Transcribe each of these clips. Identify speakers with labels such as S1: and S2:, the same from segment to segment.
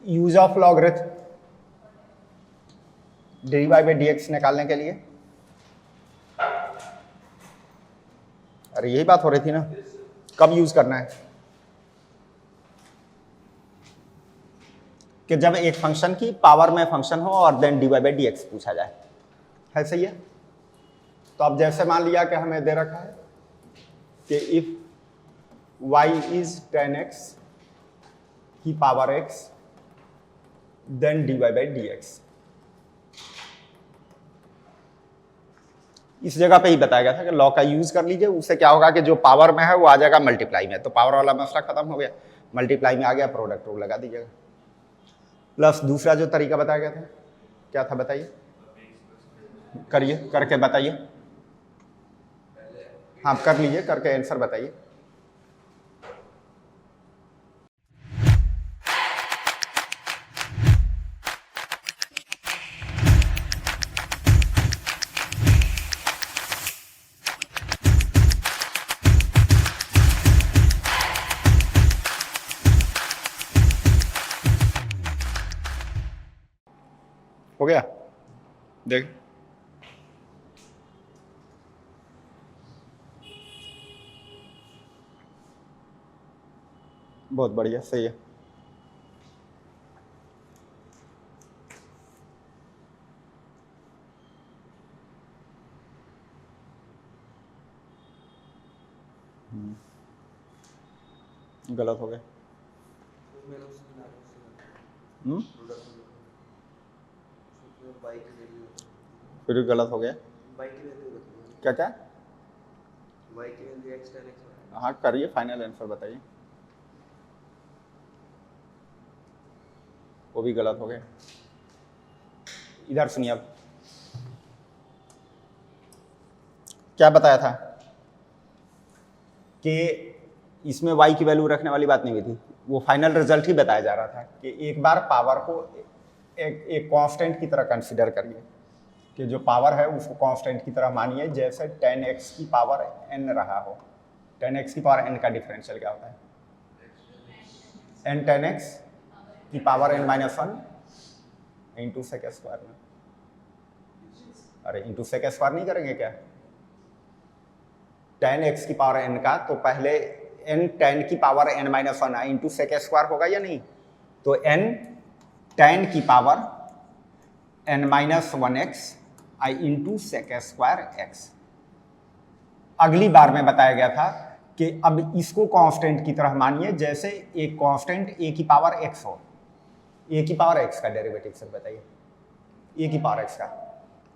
S1: Use of logarithm dy by dx निकालने के लिए। अरे यही बात हो रही थी ना, कब यूज करना है? कि जब एक फंक्शन की पावर में फंक्शन हो और देन dy बाई dx पूछा जाए, है सही है? तो अब जैसे मान लिया कि हमें दे रखा है कि इफ y इज 10x की power x then dy by dx। इस जगह पे ही बताया गया था कि लॉ का यूज कर लीजिए, उससे क्या होगा कि जो पावर में है वो आ जाएगा मल्टीप्लाई में, तो पावर वाला मसला खत्म हो गया, मल्टीप्लाई में आ गया, प्रोडक्ट रूल लगा दीजिएगा। प्लस दूसरा जो तरीका बताया गया था क्या था बताइए, करिए, करके बताइए। हाँ कर लीजिए, करके आंसर बताइए। हो गया, देख बहुत बढ़िया, सही है। गलत हो गया। फिर गलत हो गया। क्या क्या? हाँ करिए, फाइनल आंसर बताइए। वो भी गलत हो गया। इधर सुनिए, अब क्या बताया था कि इसमें y की वैल्यू रखने वाली बात नहीं हुई थी, वो फाइनल रिजल्ट ही बताया जा रहा था कि एक बार पावर को एक कांस्टेंट की तरह कंसीडर करिए, कि जो पावर है उसको कांस्टेंट की तरह मानिए, जैसे 10x की पावर n रहा हो। 10x की पावर n का डिफरेंशियल क्या होता है? n 10x की power n minus 1 into sec square में। अरे इंटू सेक स्क्वायर नहीं करेंगे क्या? 10x की पावर n का तो पहले n 10 की power n minus 1 into sec square होगा या नहीं? तो n 10 की पावर n माइनस 1x आई इंटू सेक स्क्वायर x। अगली बार में बताया गया था कि अब इसको कांस्टेंट की तरह मानिए, जैसे एक कांस्टेंट a की पावर x हो। a की पावर x का डेरिवेटिव सर बताइए, a की पावर x का,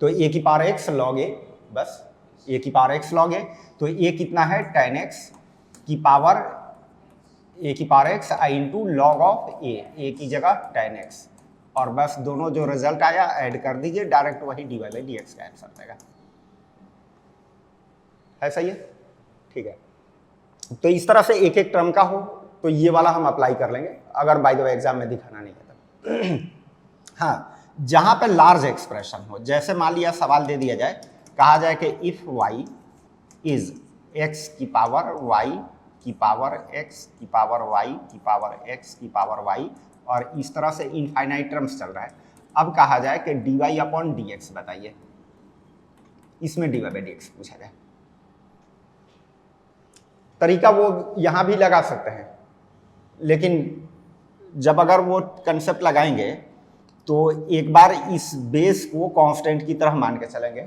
S1: तो a की पावर x log a, बस a की पावर x log a, तो a कितना है? 10x की पावर a की power x I into log of a की जगह 10x, और बस दोनों जो रिजल्ट आया ऐड कर दीजिए, डायरेक्ट वही dy बाई dx का आंसर आएगा। है सही है? ठीक है। तो इस तरह से एक एक टर्म का हो तो ये वाला हम अप्लाई कर लेंगे, अगर बाय द वे एग्जाम में दिखाना नहीं है तब। हाँ, जहां पे लार्ज एक्सप्रेशन हो, जैसे मान लिया सवाल दे दिया जाए, कहा जाए कि इफ y इज x की पावर y की पावर x की पावर y की पावर x की पावर y, और इस तरह से इनफाइनाइट टर्म्स चल रहा है। अब कहा जाए कि dy अपॉन dx बताइए, इसमें dy बाई dx पूछा जाए। तरीका वो यहां भी लगा सकते हैं, लेकिन जब अगर वो कंसेप्ट लगाएंगे तो एक बार इस बेस को कांस्टेंट की तरह मान के चलेंगे।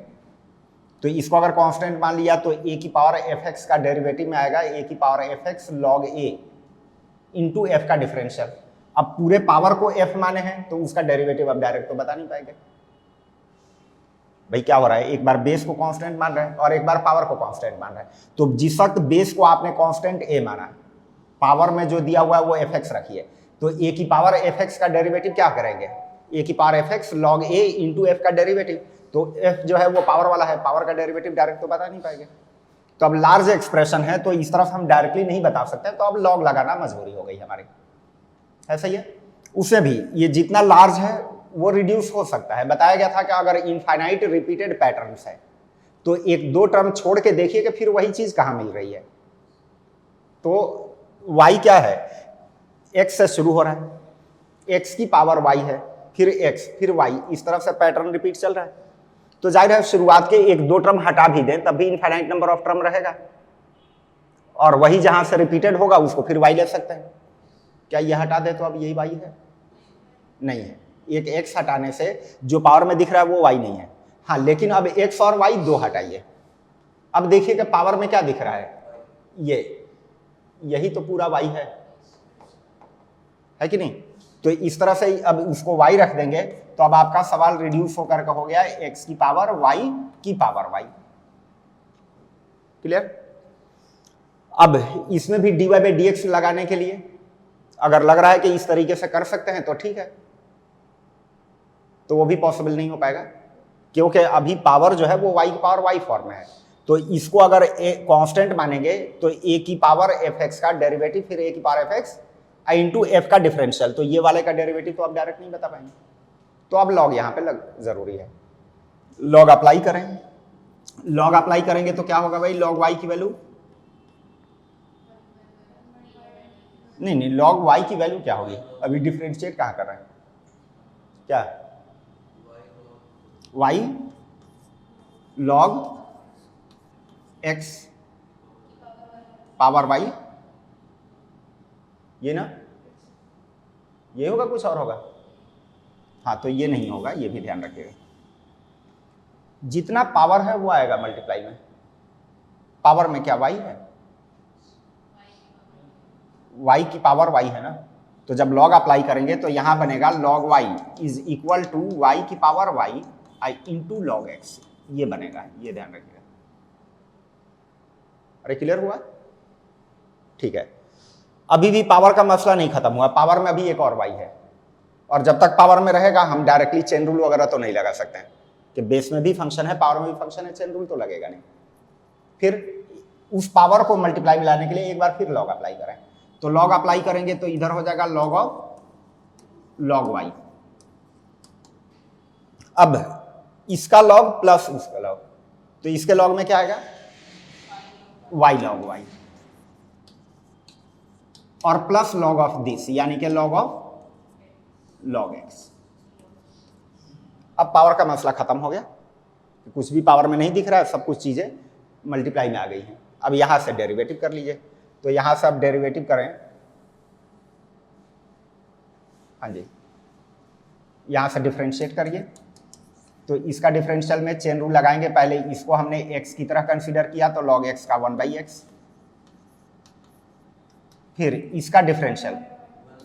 S1: तो इसको अगर कांस्टेंट मान लिया तो a की पावर fx का डेरिवेटिव में आएगा a की power fx log a into f का डिफरेंशियल। अब पूरे पावर को f माने हैं तो उसका डेरिवेटिव अब डायरेक्ट तो बता नहीं पाएंगे। भाई क्या हो रहा है, एक बार बेस को कांस्टेंट मान रहे हैं और एक बार पावर को कांस्टेंट मान रहे हैं। तो जिस वक्त बेस को आपने कांस्टेंट a माना, पावर में जो दिया हुआ है वो fx रखिए, तो a की पावर fx का डेरिवेटिव क्या करेंगे? a की power fx log a into f का डेरिवेटिव, तो f जो है वो पावर वाला है, पावर का डेरिवेटिव डायरेक्ट तो बता नहीं पाएंगे। तो अब लार्ज एक्सप्रेशन है तो इस तरफ हम डायरेक्टली नहीं बता सकते, तो अब लॉग लगाना मजबूरी हो गई हमारी। है सही है? उससे भी ये जितना लार्ज है वो रिड्यूस हो सकता है। बताया गया था कि अगर इनफाइनाइट रिपीटेड पैटर्न्स है तो एक दो टर्म छोड़ के देखिए कि फिर वही चीज कहां मिल रही है। तो y क्या है? x से शुरू हो रहा है, x की पावर y है, फिर x, फिर y, इस तरफ से पैटर्न रिपीट चल रहा है। तो जाहिर है शुरुआत के एक दो टर्म हटा भी दें तब भी इनफाइनाइट नंबर ऑफ टर्म रहेगा, और वही जहां से रिपीटेड होगा उसको फिर y ले सकते हैं। क्या ये हटा दे तो अब यही y है? नहीं है, एक x हटाने से जो पावर में दिख रहा है वो y नहीं है। हाँ, लेकिन अब x और y दो हटाइए, अब देखिए कि पावर में क्या दिख रहा है, यही तो पूरा y है कि नहीं? तो इस तरह से अब उसको y रख देंगे तो अब आपका सवाल रिड्यूस होकर के हो गया x की पावर y की पावर y। क्लियर? अब इसमें भी dy बाई dx लगाने के लिए अगर लग रहा है कि इस तरीके से कर सकते हैं तो ठीक है, तो वो भी पॉसिबल नहीं हो पाएगा क्योंकि अभी पावर जो है वो y की पावर y फॉर्म में है। तो इसको अगर कांस्टेंट मानेंगे तो a की पावर fx का डेरिवेटिव फिर a की पावर fx इंटू f का डिफरेंशियल, तो ये वाले का डेरिवेटिव तो आप डायरेक्ट नहीं बता पाएंगे, तो अब लॉग यहाँ पे जरूरी है। लॉग अप्लाई करें, लॉग अप्लाई करेंगे तो क्या होगा भाई, लॉग y की वैल्यू नहीं, लॉग y की वैल्यू क्या होगी, अभी डिफरेंशिएट कहाँ कर रहे हैं, क्या y log x power y, ये ना, ये होगा कुछ और होगा? हाँ, तो ये नहीं होगा, ये भी ध्यान रखिएगा। जितना पावर है वो आएगा मल्टीप्लाई में, पावर में क्या y है, y की पावर y है ना, तो जब लॉग अप्लाई करेंगे तो यहां बनेगा log y is equal to y की power y into log x, ये बनेगा, ये ध्यान रखिएगा। अरे क्लियर हुआ? ठीक है, अभी भी पावर का मसला नहीं खत्म हुआ, पावर में अभी एक और y है, और जब तक पावर में रहेगा हम डायरेक्टली चेन रूल वगैरह तो नहीं लगा सकते हैं कि बेस में भी फंक्शन है पावर में भी फंक्शन है, चेन रूल तो लगेगा नहीं। फिर उस पावर को मल्टीप्लाई में लाने के लिए एक बार फिर लॉग अप्लाई करें, तो लॉग अप्लाई करेंगे तो इधर हो जाएगा लॉग ऑफ लॉग y, अब इसका लॉग प्लस उसका लॉग, तो इसके लॉग में क्या आएगा, y लॉग y, और प्लस लॉग ऑफ दिस यानी कि लॉग ऑफ लॉग x। अब पावर का मसला खत्म हो गया, कुछ भी पावर में नहीं दिख रहा है, सब कुछ चीजें मल्टीप्लाई में आ गई हैं। अब यहां से डेरिवेटिव कर लीजिए, तो यहां से आप डेरिवेटिव करें, हाँ जी, यहां से डिफरेंशिएट करिए, तो इसका डिफरेंशियल में चेन रूल लगाएंगे। पहले इसको हमने x की तरह कंसीडर किया तो log x का 1/x, फिर इसका differential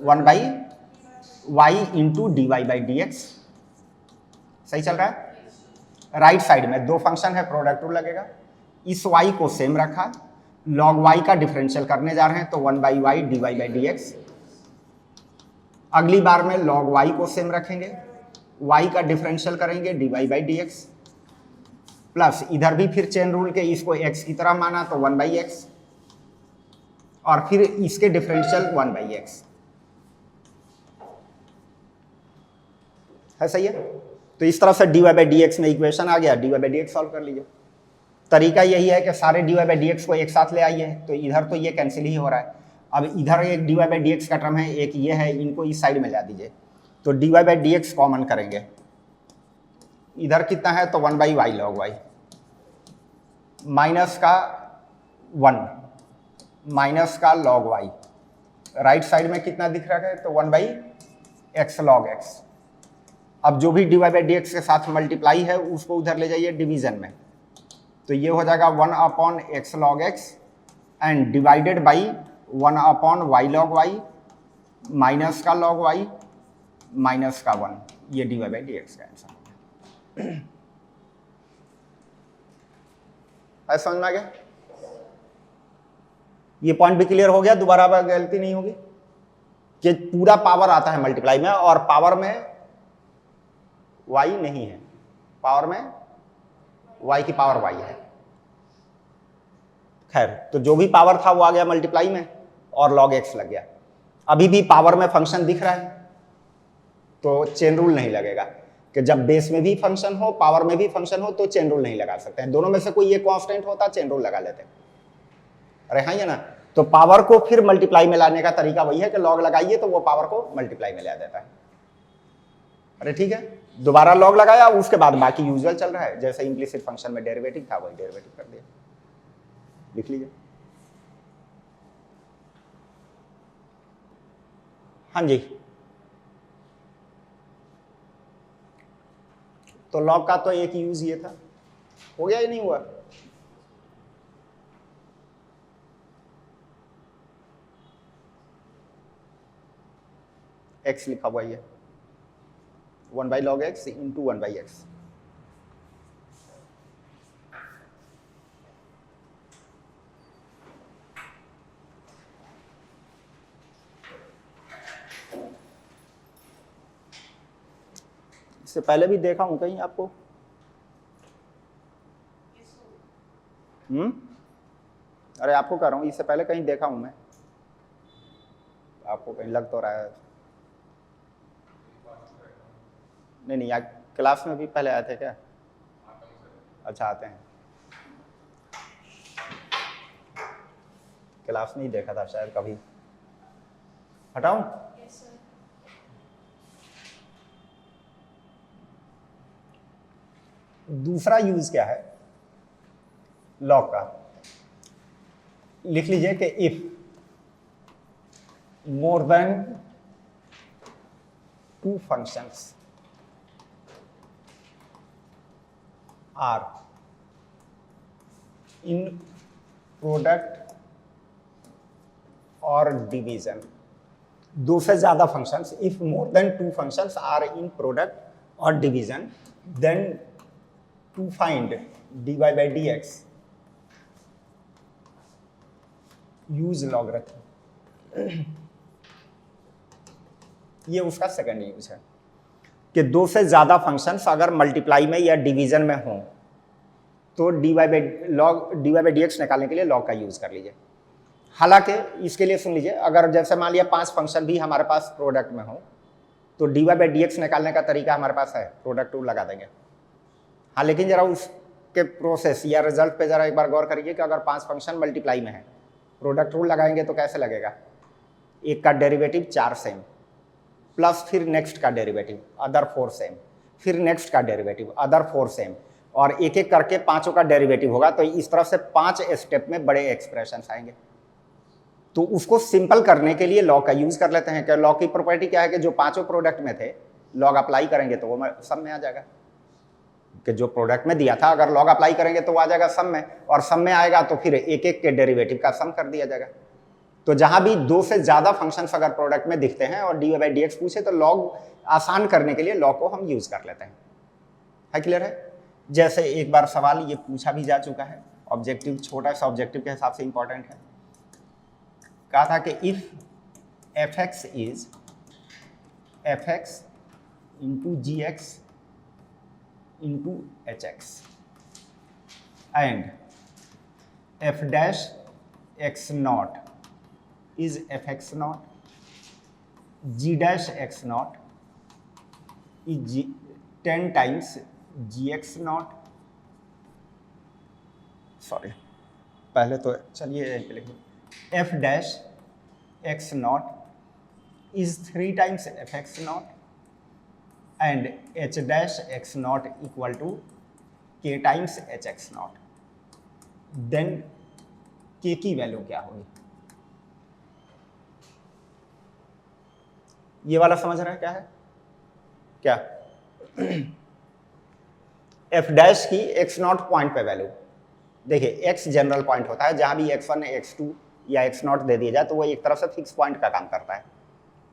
S1: 1/y into dy by dx। सही चल रहा है? राइट साइड में दो फंक्शन है, प्रोडक्ट रूल लगेगा, इस y को सेम रखा, log y का डिफरेंशियल करने जा रहे हैं तो 1/y dy बाई dx। अगली बार में log y को सेम रखेंगे, y का डिफरेंशियल करेंगे dy बाई dx, प्लस इधर भी फिर चेन रूल के इसको x की तरह माना तो 1/x, और फिर इसके डिफरेंशियल 1/x है। सही है? तो इस तरह से dy बाई dx में इक्वेशन आ गया, dy बाई dx सॉल्व कर लीजिए। तरीका यही है कि सारे dy बाई dx को एक साथ ले आइए, तो इधर तो ये कैंसिल ही हो रहा है, अब इधर एक dy बाई dx का टर्म है, एक ये है, इनको इस साइड में ला दीजिए, तो dy बाई dx कॉमन करेंगे, इधर कितना है तो 1/y log y, माइनस का 1 माइनस का log y, राइट साइड में कितना दिख रहा है तो 1/x log x। अब जो भी dy बाई dx के साथ मल्टीप्लाई है उसको उधर ले जाइए डिवीजन में, तो ये हो जाएगा 1/x log x and divided by 1/y log y minus का log y माइनस का 1, ये dy बाई dx का आंसर है। समझ में आ गया? ये पॉइंट भी क्लियर हो गया, दोबारा गलती नहीं होगी कि पूरा पावर आता है मल्टीप्लाई में और पावर में y नहीं है, पावर में y की पावर y है। खैर, तो जो भी पावर था वो आ गया मल्टीप्लाई में और log x लग गया। अभी भी पावर में फंक्शन दिख रहा है तो चेन रूल नहीं लगेगा कि जब बेस में भी फंक्शन हो पावर में भी फंक्शन हो तो चेन रूल नहीं लगा सकते हैं, दोनों में से कोई एक कांस्टेंट होता चेन रूल लगा लेते हैं। अरे हाँ, ये ना, तो पावर को फिर मल्टीप्लाई में लाने का तरीका वही है कि लॉग लगाइए तो वो पावर को मल्टीप्लाई में ला देता है। अरे ठीक है, दोबारा लॉग लगाया, उसके बाद बाकी यूजुअल चल रहा है, जैसे इम्प्लिसिट फंक्शन में डेरिवेटिव था वही डेरिवेटिव कर दिया। लिख लीजिए। हाँ जी, तो लॉग का तो एक यूज ये था, हो गया या नहीं हुआ? एक्स लिखा हुआ है 1/log x इंटू 1/x। इससे पहले भी देखा हूं कहीं आपको? अरे आपको कह रहा हूं, इससे पहले कहीं देखा हूं मैं, आपको कहीं लग तो रहा है। नहीं, यार क्लास में भी पहले आए थे क्या? अच्छा, आते हैं। क्लास में ही देखा था शायद कभी। हटाऊं? दूसरा यूज क्या है लॉग का? लिख लीजिए कि if more than 2 functions are in product or division, दो से ज्यादा functions, if more than 2 functions are in product or division, then to find dy by dx use logarithm। ये उसका सेकंड यूज है कि दो से ज्यादा फंक्शंस अगर मल्टीप्लाई में या डिवीजन में हो तो dy by dx निकालने के लिए लॉग का यूज कर लीजिए। हालांकि इसके लिए सुन लीजिए, अगर जैसे मान लिया 5 फंक्शन भी हमारे पास प्रोडक्ट में हो तो dy by dx निकालने का तरीका हमारे पास है, प्रोडक्ट रूल लगा देंगे। हाँ, लेकिन जरा उसके प्रोसेस या रिजल्ट पे जरा एक बार गौर करिए कि अगर 5 फंक्शन मल्टीप्लाई में है, प्रोडक्ट रूल लगाएंगे तो कैसे लगेगा? एक का डेरिवेटिव 4 सेम, प्लस फिर नेक्स्ट का डेरिवेटिव अदर 4 सेम, फिर नेक्स्ट का डेरिवेटिव अदर 4 सेम, और एक एक करके पांचों का डेरिवेटिव होगा। तो इस तरह से 5 स्टेप में बड़े एक्सप्रेशन आएंगे। तो उसको सिंपल करने के लिए लॉग का यूज कर लेते हैं कि लॉग की प्रॉपर्टी क्या है कि जो पांचों प्रोडक्ट में थे लॉग अप्लाई करेंगे तो वो सब में आ जाएगा, कि जो प्रोडक्ट में दिया था अगर लॉग अप्लाई करेंगे तो वो आ जाएगा सम में, और सम में आएगा तो फिर एक एक के डेरिवेटिव का सम कर दिया जाएगा। तो जहां भी 2 से ज्यादा फंक्शंस अगर प्रोडक्ट में दिखते हैं और dy by dx पूछे तो लॉग आसान करने के लिए लॉग को हम यूज कर लेते हैं। है क्लियर है? जैसे एक बार सवाल ये पूछा भी जा चुका है, ऑब्जेक्टिव छोटा सा ऑब्जेक्टिव के हिसाब से इंपॉर्टेंट है। कहा था कि if fx is fx into gx into hx and f dash x not is fx naught, g dash x naught is 10 times gx naught, sorry पहले तो चलिए f dash x naught is 3 times fx naught and h dash x naught equal to k times hx naught, then k की value क्या होगी? ये वाला समझ रहे हैं क्या है? क्या f डैश की x नॉट पॉइंट पे वैल्यू, देखिए x जनरल पॉइंट होता है, जहां भी x1 x2 या x नॉट दे दिया जाए तो वो एक तरफ से फिक्स पॉइंट का काम करता है।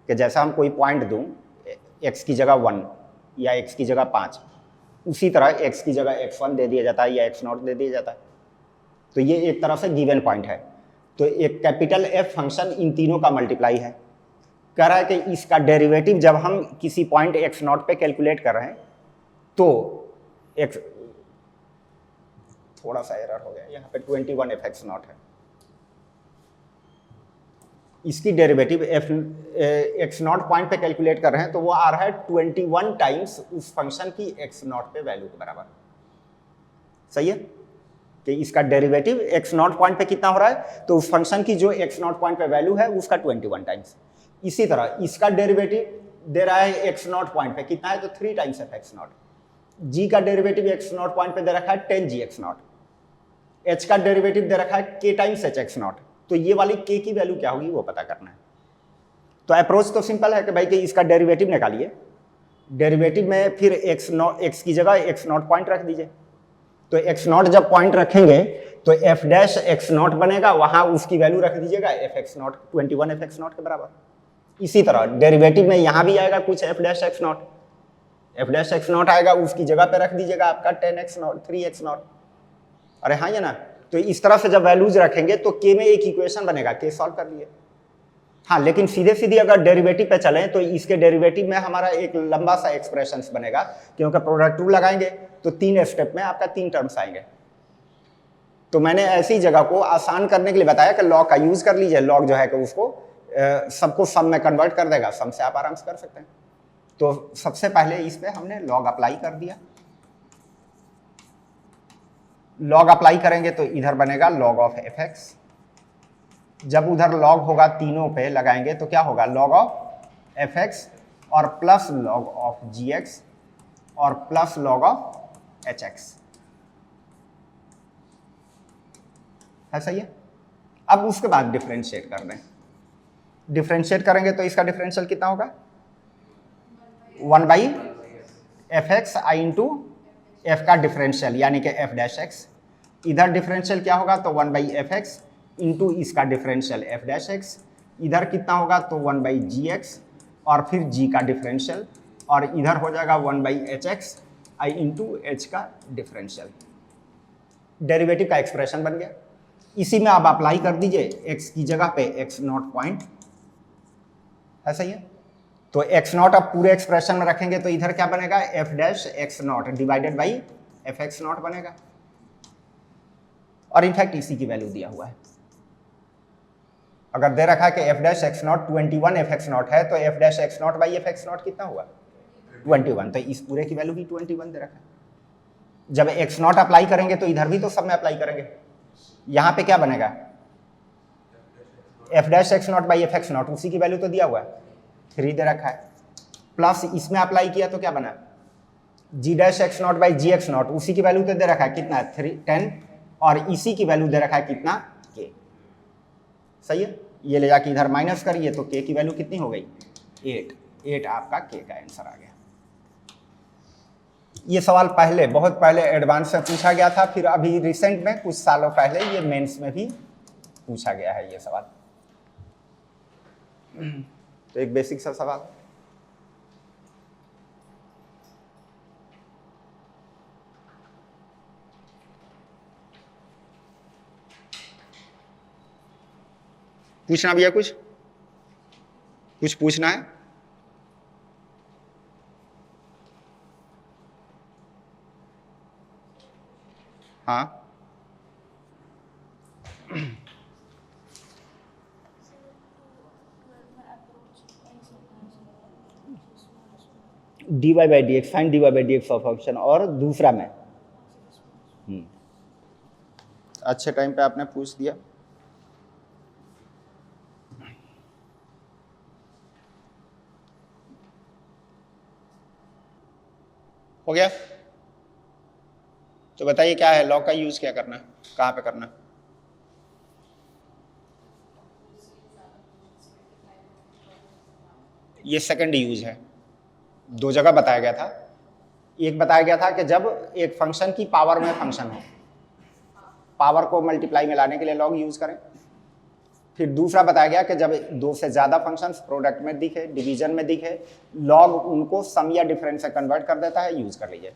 S1: कि जैसा हम कोई पॉइंट दूं x की जगह 1 या x की जगह 5, उसी तरह x की जगह x1 दे दिया जाता है या x नॉट दे दिया जाता है। तो ये एक तरफ से गिवन पॉइंट है। तो एक कैपिटल F फंक्शन इन तीनों का मल्टीप्लाई है। कह रहा है कि इसका डेरिवेटिव जब हम किसी पॉइंट x नॉट पे कैलकुलेट कर रहे हैं तो x, थोड़ा सा एरर हो गया यहाँ पे, 21 fx नॉट है, इसकी डेरिवेटिव x नॉट पॉइंट पे कैलकुलेट कर रहे हैं तो वो आ रहा है 21 टाइम्स उस फंक्शन की x नॉट पे वैल्यू के बराबर। सही है? कि इसका डेरिवेटिव एक्स नॉट पॉइंट पे कितना हो रहा है, तो उस फंक्शन की जो एक्स नॉट पॉइंट पे वैल्यू है उसका 21 टाइम्स। इसी तरह इसका डेरिवेटिव दे रहा है एक्स नॉट पॉइंट पे कितना है, तो 3 टाइम्स एफ एक्स नॉट। जी का डेरिवेटिव एक्स नॉट पॉइंट पे दे रखा है 10 जी एक्स नॉट। एच का डेरिवेटिव दे रखा है के टाइम्स एच एक्स नॉट। तो ये वाली के की वैल्यू क्या होगी वो पता करना है। तो अप्रोच तो सिंपल है कि भाई कि इसका डेरिवेटिव निकालिए, डेरिवेटिव में फिर एक्स की जगह एक्स नॉट पॉइंट रख दीजिए। तो एक्स नॉट जब पॉइंट रखेंगे तो एफ डैश एक्स नॉट बनेगा, वहां उसकी वैल्यू रख दीजिएगा F x not 21 F x not के बराबर। इसी तरह डेरिवेटिव में यहां भी आएगा कुछ F dash x not, F dash x not आएगा, उसकी जगह पे रख दीजिएगा आपका 10 एक्स नॉट 3 एक्स नॉट। अरे हाँ या ना। तो इस तरह से जब वैल्यूज रखेंगे तो के में एक इक्वेशन बनेगा, के सॉल्व कर लिए। हाँ, लेकिन सीधे सीधे अगर डेरिवेटिव पे चलें तो इसके डेरिवेटिव में हमारा एक लंबा सा एक्सप्रेशन बनेगा, क्योंकि प्रोडक्ट रूल लगाएंगे तो 3 स्टेप में आपका 3 टर्म्स आएंगे। तो मैंने ऐसी जगह को आसान करने के लिए बताया कि लॉग का यूज कर लीजिए। लॉग जो है कि उसको सबको सम में कन्वर्ट कर देगा, सम से आप आराम से कर सकते हैं। तो सबसे पहले इस पे हमने लॉग अप्लाई कर दिया। लॉग अप्लाई करेंगे तो इधर बनेगा लॉग ऑफ एफ एक्स। जब उधर लॉग होगा तीनों पे लगाएंगे तो क्या होगा, लॉग ऑफ एफ एक्स और plus log of g x और plus log of h x है, सही है। अब उसके बाद डिफरेंशिएट कर दें। डिफरेंशिएट करेंगे तो इसका डिफरेंशियल कितना होगा, 1 by F x I into F का डिफरेंशियल यानी कि एफ डैश एक्स। इधर डिफरेंशियल क्या होगा, तो 1 बाई एफ एक्स इंटू इसका डिफरेंशियल एफ डैश एक्स। इधर कितना होगा, तो 1 बाई जी एक्स और फिर जी का डिफरेंशियल, और इधर हो जाएगा 1 by H x I into H का डिफरेंशियल। डेरिवेटिव का एक्सप्रेशन बन गया। इसी में आप अप्लाई कर दीजिए एक्स की जगह पे एक्स नॉट पॉइंट है, सही है। तो एक्स नॉट अब पूरे एक्सप्रेशन में रखेंगे तो इधर क्या बनेगा, F dash x not divided by F x not बनेगा, और इनफैक्ट इसी की वैल्यू दिया हुआ है। अगर दे रखा है कि F dash x not 21 F x not है, तो F dash x not by F x not कितना हुआ, 21। तो इस पूरे की वैल्यू भी 21 दे रखा है। जब एक्स नॉट अप्लाई करेंगे तो इधर भी तो सब में अप्लाई करेंगे। यहां पे क्या बनेगा, F dash x not by F x not, उसी की वैल्यू तो दिया हुआ है 3 दे रखा है, प्लस इसमें अप्लाई किया तो क्या बना, g dash x not by g x not, उसी की वैल्यू तो दे रखा है कितना 10, और इसी की वैल्यू दे रखा है कितना के, सही है। ये ले जाके इधर माइनस करिए तो के की वैल्यू कितनी हो गई 8 आपका के का आंसर आ गया। ये सवाल पहले बहुत पहले एडवांस में पूछा गया था, फिर अभी रिसेंट में कुछ सालों पहले ये मेंस में भी पूछा गया है ये सवाल। तो एक बेसिक सा सवाल। पूछना भैया, कुछ पूछना है? हाँ, d y by d x, fine d y by d x of function, और दूसरा में अच्छे टाइम पे आपने पूछ दिया। हो गया। तो बताइए क्या है, लॉग का यूज क्या करना है, कहाँ पे करना है? ये सेकंड यूज है। 2 जगह बताया गया था। एक बताया गया था कि जब एक फंक्शन की पावर में फंक्शन हो, पावर को मल्टीप्लाई में लाने के लिए लॉग यूज करें। फिर दूसरा बताया गया कि जब 2 से ज़्यादा फंक्शंस प्रोडक्ट में दिखे, डिवीजन में दिखे, लॉग उनको सम या डिफरेंस से कन्वर्ट कर देता है, यूज कर लीजिए।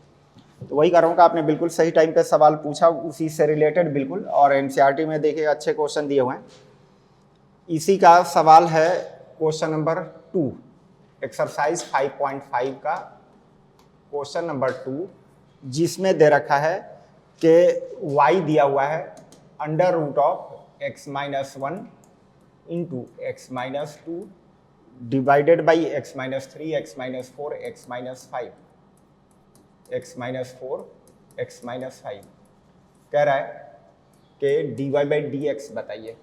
S1: तो वही कर रहा हूँ कि आपने बिल्कुल सही टाइम पे सवाल पूछा, उसी से रिलेटेड बिल्कुल, और एनसीईआरटी में देखिए अच्छे क्वेश्चन दिए हुए हैं। इसी का सवाल है क्वेश्चन नंबर 2, एक्सरसाइज 5.5 का क्वेश्चन नंबर 2, जिसमें दे रखा है कि y दिया हुआ है under root of x minus 1 into x minus 2 divided by x minus 3, x minus 4, x minus 5, x minus 4, x minus 5। कह रहा है के dy बाई डी एक्स बताइए।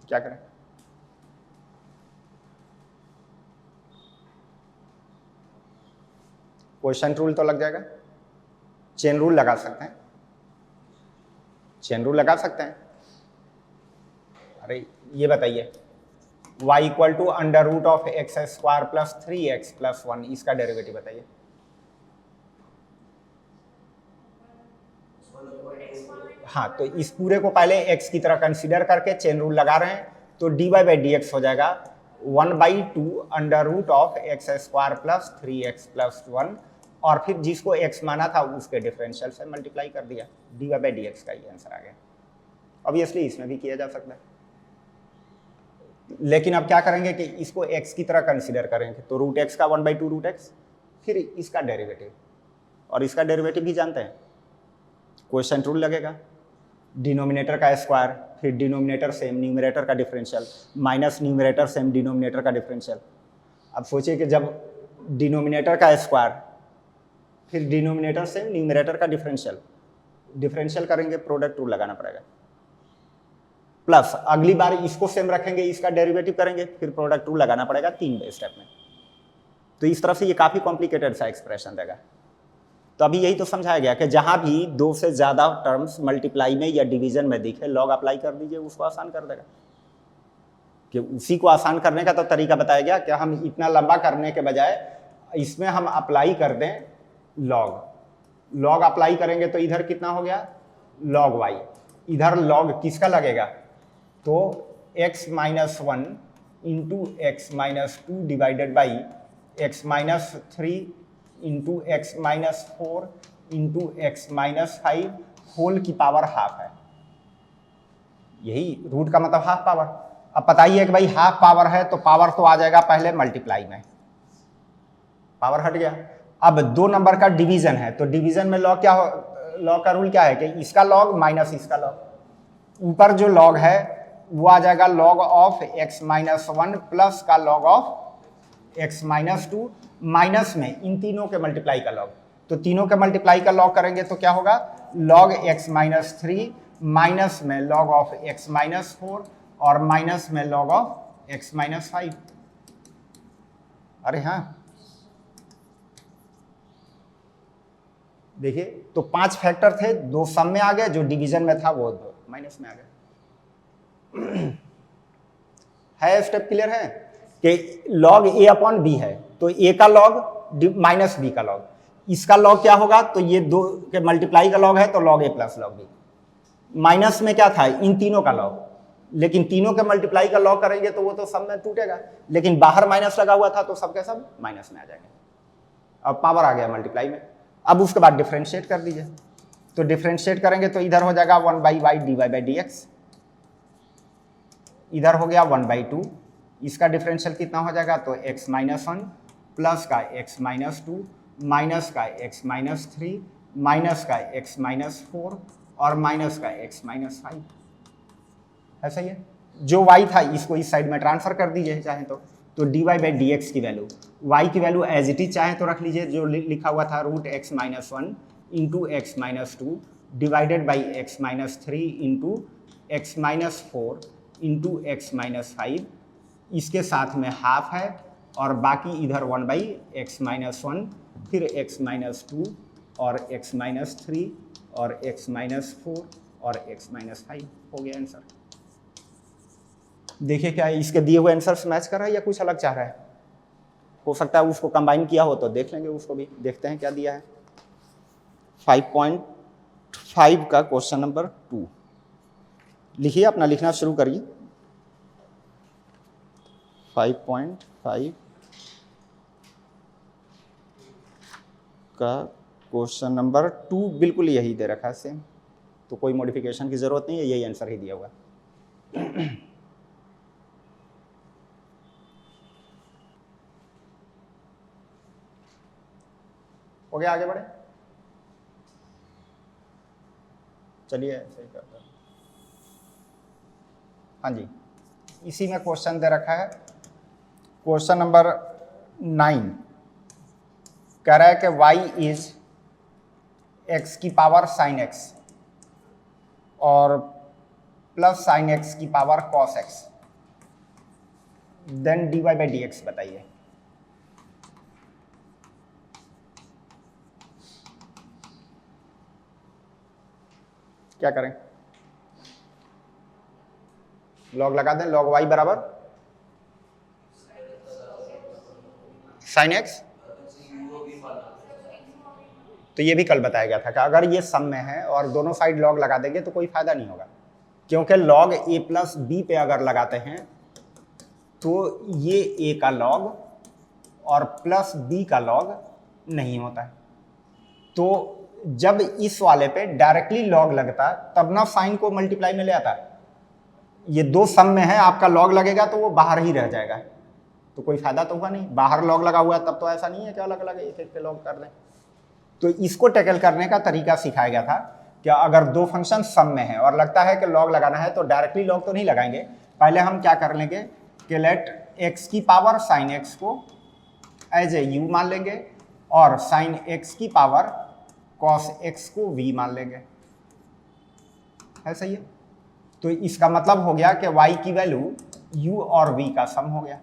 S1: क्या करें? क्वेश्चन रूल तो लग जाएगा, चेन रूल लगा सकते हैं, चेन रूल लगा सकते हैं। अरे ये बताइए y equal to under root of x square plus 3x plus 1, इसका डेरिवेटिव बताइए। हाँ, तो इस पूरे को पहले x की तरह कंसीडर करके चेन रूल लगा रहे हैं, तो dy बाई डी एक्स हो जाएगा 1/2 under root of x square plus 3x plus 1, और फिर जिसको x माना था उसके डिफरेंशियल से मल्टीप्लाई कर दिया, dy बाई डी एक्स का ही आंसर आ गया। ऑब्वियसली इसमें भी किया जा सकता है, लेकिन अब क्या करेंगे कि इसको x की तरह कंसीडर करेंगे, तो रूट एक्स का 1/2 रूट एक्स, फिर इसका डेरिवेटिव, और इसका डेरिवेटिव भी जानते हैं, क्वेश्चन रूल लगेगा, डिनोमिनेटर का स्क्वायर फिर डिनोमिनेटर सेम न्यूमरेटर का differential minus numerator same denominator का डिफरेंशियल। अब सोचिए कि जब डिनोमिनेटर का स्क्वायर फिर डिनोमिनेटर सेम न्यूमरेटर का डिफरेंशियल करेंगे, प्रोडक्ट रूल लगाना पड़ेगा, प्लस अगली बार इसको सेम रखेंगे, इसका डेरिवेटिव करेंगे, फिर प्रोडक्ट रूल लगाना पड़ेगा 3 स्टेप में। तो इस तरफ से ये काफी कॉम्प्लिकेटेड सा एक्सप्रेशन देगा। तो अभी यही तो समझाया गया कि जहां भी 2 से ज्यादा टर्म्स मल्टीप्लाई में या डिवीजन में दिखे, लॉग अप्लाई कर दीजिए, उसको आसान कर देगा। कि उसी को आसान करने का तो तरीका बताया गया कि हम इतना लंबा करने के बजाय इसमें हम अप्लाई कर दें लॉग अप्लाई करेंगे, तो इधर कितना हो गया लॉग वाई, इधर लॉग किसका लगेगा, तो x minus 1 into x minus 2 divided by x minus 3 into x minus 4 into x minus 5 whole की पावर हाफ है। यही रूट का मतलब हाफ पावर। अब बताइए कि भाई हाफ पावर है तो पावर तो आ जाएगा पहले मल्टीप्लाई में, पावर हट गया। अब 2 नंबर का डिवीजन है, तो डिवीजन में लॉग क्या हो, लॉग का रूल क्या है कि इसका लॉग माइनस इसका लॉग, ऊपर जो लॉग है वो आ जाएगा log of x minus 1 plus का log of x minus 2, minus में इन तीनों के मल्टीप्लाई का लॉग, तो तीनों के मल्टीप्लाई का लॉग करेंगे तो क्या होगा लॉग x माइनस 3 माइनस में लॉग ऑफ x माइनस 4 और माइनस में लॉग ऑफ x माइनस 5। अरे हाँ देखिए, तो 5 फैक्टर थे, 2 सम में आ गए, जो डिवीजन में था वो माइनस में आ गए। है स्टेप क्लियर है कि लॉग a अपॉन बी है, तो a का लॉग माइनस बी का लॉग, इसका लॉग क्या होगा, तो ये 2 के मल्टीप्लाई का लॉग है तो log a plus log b, minus में क्या था इन तीनों का लॉग, लेकिन तीनों के मल्टीप्लाई का लॉग करेंगे तो वो तो सब में टूटेगा, लेकिन बाहर माइनस लगा हुआ था तो सबके सब माइनस में आ जाएंगे। अब पावर आ गया मल्टीप्लाई में। अब उसके बाद डिफरेंशिएट कर दीजिए, तो डिफरेंशिएट करेंगे तो इधर हो जाएगा 1/y dy by d x, इधर हो गया 1/2, इसका डिफरेंशियल कितना हो जाएगा, तो x माइनस 1 प्लस का x माइनस 2 माइनस का x माइनस 3 माइनस का x माइनस 4 और माइनस का x माइनस 5। ऐसा ही है, जो y था इसको इस साइड में ट्रांसफर कर दीजिए चाहे तो dy बाई डी एक्स की वैल्यू, y की वैल्यू एज इट इज चाहे तो रख लीजिए, जो लिखा हुआ था root x minus 1 into x minus 2 divided by x minus 3 into x minus 4 into x minus 5, इसके साथ में हाफ है और बाकी इधर 1/x माइनस 1 फिर x माइनस 2 और x माइनस 3 और x माइनस 4 और x माइनस 5 हो गया आंसर। देखिए क्या इसके दिए हुए आंसर से मैच कर रहा है या कुछ अलग चाह रहा है, हो सकता है उसको कंबाइन किया हो तो देख लेंगे, उसको भी देखते हैं क्या दिया है। 5.5 का क्वेश्चन नंबर 2 लिखिए, अपना लिखना शुरू करिए। 5.5 का क्वेश्चन नंबर 2 बिल्कुल यही दे रखा है सेम, तो कोई मॉडिफिकेशन की जरूरत नहीं है, यही आंसर ही दिया हुआ। हो गया, आगे बढ़े, चलिए ऐसे ही करते हैं। हाँ जी, इसी में क्वेश्चन दे रखा है क्वेश्चन नंबर 9, कह रहा है कि y इज x की पावर साइन x और प्लस साइन x की power cos x, then dy by d x बताइए। क्या करें? लॉग लगा दें, लॉग y बराबर साइन x। तो ये भी कल बताया गया था कि अगर ये सम में है और दोनों साइड लॉग लगा देंगे तो कोई फायदा नहीं होगा, क्योंकि लॉग a प्लस बी पे अगर लगाते हैं तो ये a का लॉग और प्लस b का लॉग नहीं होता है। तो जब इस वाले पे डायरेक्टली लॉग लगता तब ना साइन को मल्टीप्लाई में ले आता। ये दो सम में है, आपका लॉग लगेगा तो वो बाहर ही रह जाएगा, तो कोई फायदा तो होगा नहीं। बाहर लॉग लगा हुआ है तब तो ऐसा नहीं है कि अलग अलग एक एक पे लॉग कर दें। तो इसको टैकल करने का तरीका सिखाया गया था कि अगर दो फंक्शन सम में है और लगता है कि लॉग लगाना है तो डायरेक्टली लॉग तो नहीं लगाएंगे, पहले हम क्या कर लेंगे कि लेट x की पावर साइन x को एज ए u मान लेंगे और साइन x की पावर कॉस x को v मान लेंगे। है सही है? तो इसका मतलब हो गया कि y की वैल्यू u और v का सम हो गया।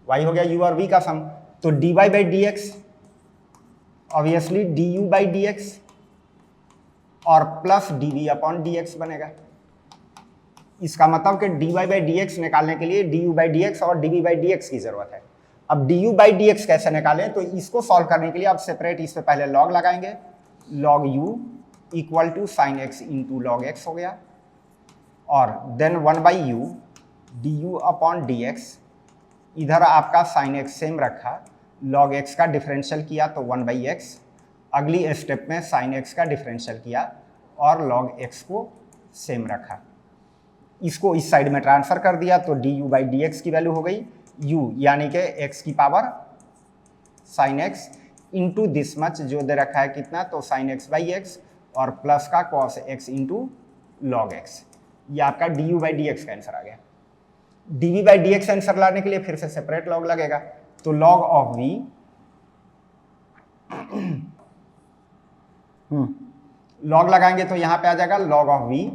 S1: y हो गया u और v का सम, तो dy by d x obviously du by d x और प्लस dv अपॉन dx बनेगा। इसका मतलब कि dy बाई डी एक्स निकालने के लिए du बाई डी एक्स और dv बाई dx की जरूरत है। अब du बाई dx कैसे निकालें? तो इसको सॉल्व करने के लिए आप सेपरेट इस पे पहले लॉग लगाएंगे, log u equal to sine x into log x हो गया और then 1 by u du upon dx, इधर आपका साइन x सेम रखा, log x का डिफरेंशियल किया तो 1 बाई एक्स, अगली स्टेप में साइन x का डिफरेंशियल किया और log x को सेम रखा। इसको इस साइड में ट्रांसफर कर दिया तो du बाई डी एक्स की वैल्यू हो गई u, यानी कि x की power sine x into this much जो दे रखा है कितना, तो साइन x बाई एक्स और प्लस का cos x into log x। ये आपका du बाई डी एक्स का आंसर आ गया। dv by d x answer लाने के लिए फिर से सेपरेट लॉग लगेगा, तो log ऑफ v लॉग लगाएंगे तो यहां पे आ जाएगा log ऑफ v,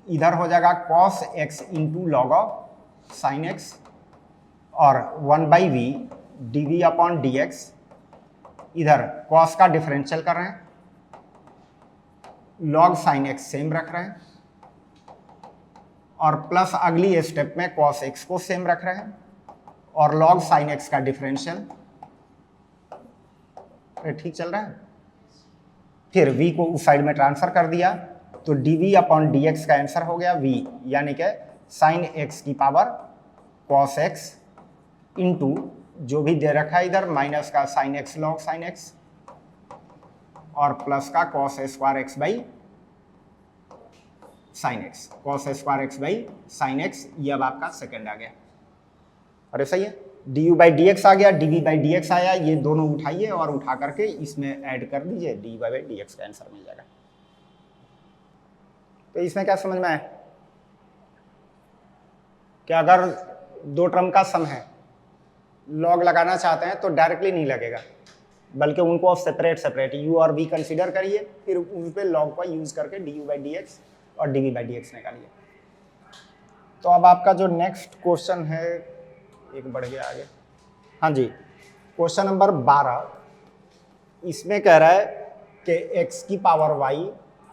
S1: इधर हो जाएगा cos x into log of sine x और 1 by v dv upon dx, इधर cos का डिफरेंशियल कर रहे हैं, log साइन x सेम रख रहे हैं और प्लस अगली स्टेप में cos x को सेम रख रहे हैं और log साइन x का डिफरेंशियल। ठीक चल रहा है? फिर v को उस साइड में ट्रांसफर कर दिया तो dv अपॉन dx का आंसर हो गया v, यानी कि साइन x की पावर cos x इंटू जो भी दे रखा है इधर माइनस का sine x log sine x और प्लस का cos square x by sine x, cos square x by sine x। ये अब आपका सेकंड आ गया। अरे सही है, du बाई डी एक्स आ गया, dv बाई डी एक्स आया, ये दोनों उठाइए और उठा करके इसमें ऐड कर दीजिए, dy बाई डी एक्स का आंसर मिल जाएगा। तो इसमें क्या समझ में आया कि अगर दो टर्म का सम है, लॉग लगाना चाहते हैं तो डायरेक्टली नहीं लगेगा, बल्कि उनको आप सेपरेट सेपरेट u और v कंसीडर करिए, फिर उन पे लॉग का यूज करके du बाई डी एक्स और dv बाई डी एक्स निकालिए। तो अब आपका जो नेक्स्ट क्वेश्चन है एक बढ़ गया आगे। हाँ जी, क्वेश्चन नंबर 12, इसमें कह रहा है कि x की पावर y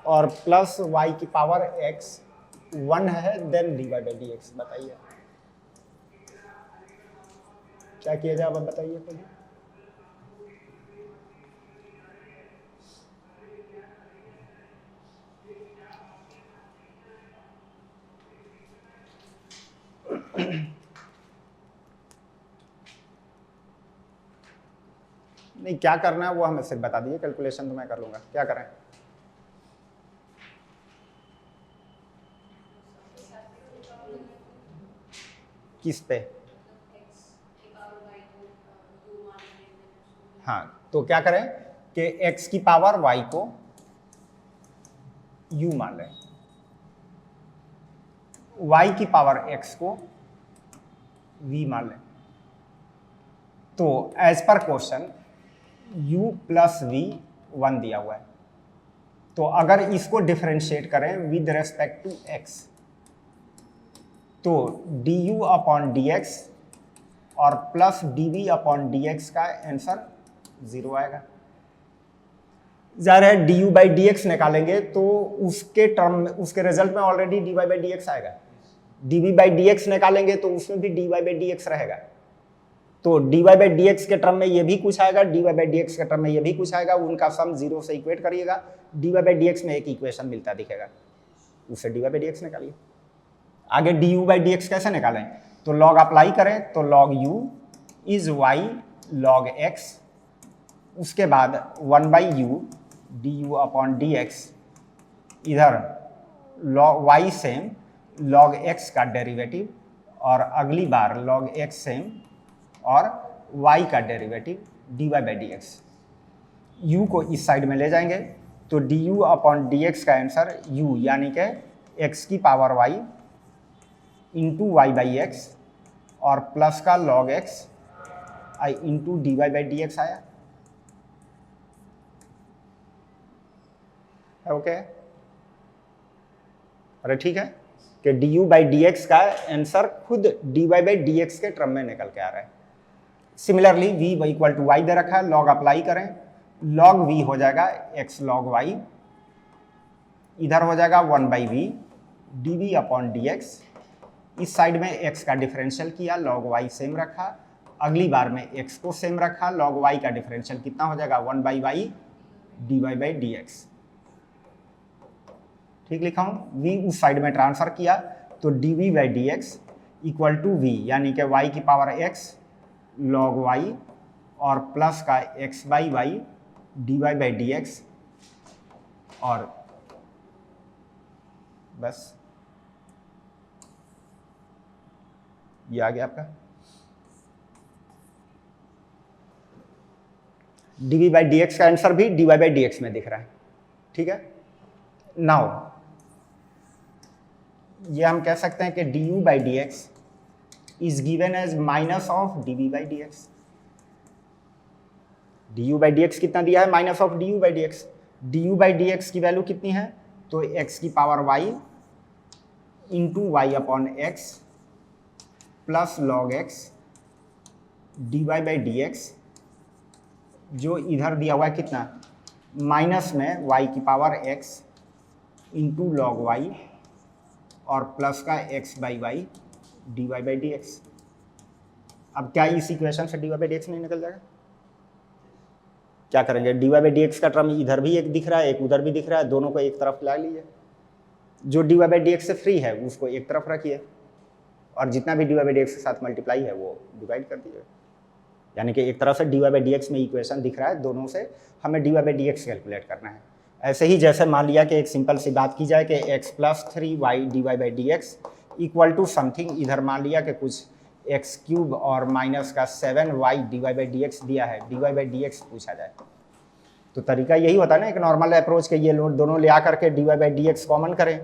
S1: और प्लस y की पावर x 1 है, then dy by d x बताइए क्या किया जाए। अब बताइए तो नहीं, क्या करना है वो हमें सिर्फ बता दीजिए, कैलकुलेशन तो मैं कर लूंगा। क्या करें? किस पे? हाँ, तो क्या करें कि x की पावर y को u मान लें, y की पावर x को v मान लें। तो as per question u plus we 1 दिया हुआ है। तो अगर इसको डिफरेंशिएट करें विद रेस्पेक्ट टू x, तो du अपॉन dx और प्लस dv अपॉन dx का आंसर 0 आएगा। ज़ाहिर है du बाई डी एक्स निकालेंगे तो उसके टर्म, उसके रिजल्ट में already dy by d x आएगा। dv बाई डी एक्स निकालेंगे तो उसमें भी dy बाई डी एक्स रहेगा। तो dy बाई डी एक्स के टर्म में ये भी कुछ आएगा, dy बाई डी एक्स के टर्म में ये भी कुछ आएगा, उनका सम 0 से इक्वेट करिएगा, dy बाई डी एक्स में एक इक्वेशन मिलता दिखेगा, उसे dy बाई डी एक्स निकालिए। आगे du बाई डी एक्स कैसे निकालें? तो लॉग अप्लाई करें तो log u is y log x, उसके बाद 1 by u du upon d x, इधर log y same log x का डेरिवेटिव, और अगली बार log x सेम और y का derivative dy by d x. u को इस साइड में ले जाएंगे तो du अपॉन डी एक्स का आंसर u यानी कि x की power y into y by x और प्लस का log x I into d y by d x आया है। ओके, अरे ठीक है कि du बाई डी एक्स का आंसर खुद dy बाई डी एक्स के टर्म में निकल के आ रहा है। Similarly v equal to y दे रखा है, लॉग अप्लाई करें, log v हो जाएगा x log y, इधर हो जाएगा 1 by v d v upon d x, इस साइड में x का डिफरेंशियल किया, log y सेम रखा, अगली बार में x को सेम रखा, log y का डिफरेंशियल कितना हो जाएगा 1 by y d y by d x. ठीक लिखा हूँ, v उस साइड में ट्रांसफर किया तो d v by d x equal to v यानी कि y की पावर x log y और प्लस का x by y d y by d x, और बस ये आ गया आपका डी बाई डी एक्स का आंसर भी d y by d x में दिख रहा है। ठीक है, नाउ ये हम कह सकते हैं कि d u by d x is given as minus of d v by d x. D u by d x कितना दिया है? Minus of d u by d x. D u by d x की value कितनी है? तो x की power y into y upon x plus log x d y by d x, जो इधर दिया हुआ है कितना, माइनस में y की power x into log y और प्लस का x by y d y by d x. अब क्या इस इक्वेशन से d y by d x नहीं निकल जाएगा? क्या करेंगे, d y by d x का टर्म इधर भी एक दिख रहा है, एक उधर भी दिख रहा है, दोनों को एक तरफ ला लीजिए, जो d y by d x से फ्री है उसको एक तरफ रखिए और जितना भी d y by d x के साथ मल्टीप्लाई है वो डिवाइड कर दीजिए। यानी कि एक तरफ से d y by d x में इक्वेशन दिख रहा है, दोनों से हमें d y by d x calculate करना है। ऐसे ही जैसे मान लिया कि एक सिंपल सी बात की जाए कि x plus 3y d y by d x equal to something, इधर मान लिया कि कुछ एक्स क्यूब और माइनस का 7y d y by d x दिया है, d y by d x पूछा जाए तो तरीका यही होता है ना, एक नॉर्मल अप्रोच के, ये लोग दोनों ले आकर के d y by d x common करें,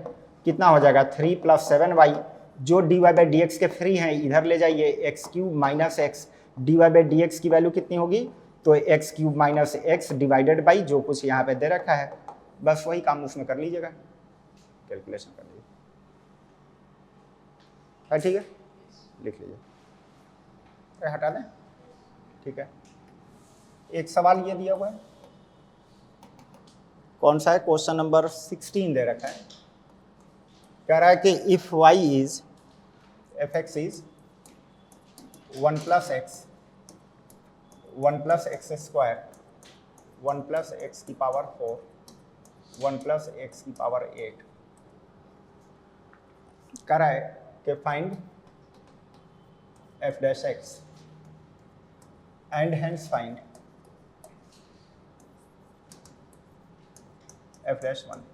S1: कितना हो जाएगा 3 प्लस 7y, जो d y by d x के फ्री हैं इधर ले जाइए, x cube minus x d y by d x की वैल्यू कितनी होगी, तो x cube minus x divided by जो कुछ यहाँ पे दे रखा है, बस वही काम उसमें कर लीजिएगा, कैलकुलेशन कर लीजिए। ठीक है, लिख लीजिए, हटा दें। ठीक है, एक सवाल ये दिया हुआ है, कौन सा है, क्वेश्चन नंबर 16 दे रखा है, कह रहा है कि if y is F x is 1 plus x 1 plus x square 1 plus x की पावर 4 1 प्लस एक्स की पावर 8, कह रहा है कि find F dash x and hence find F dash 1।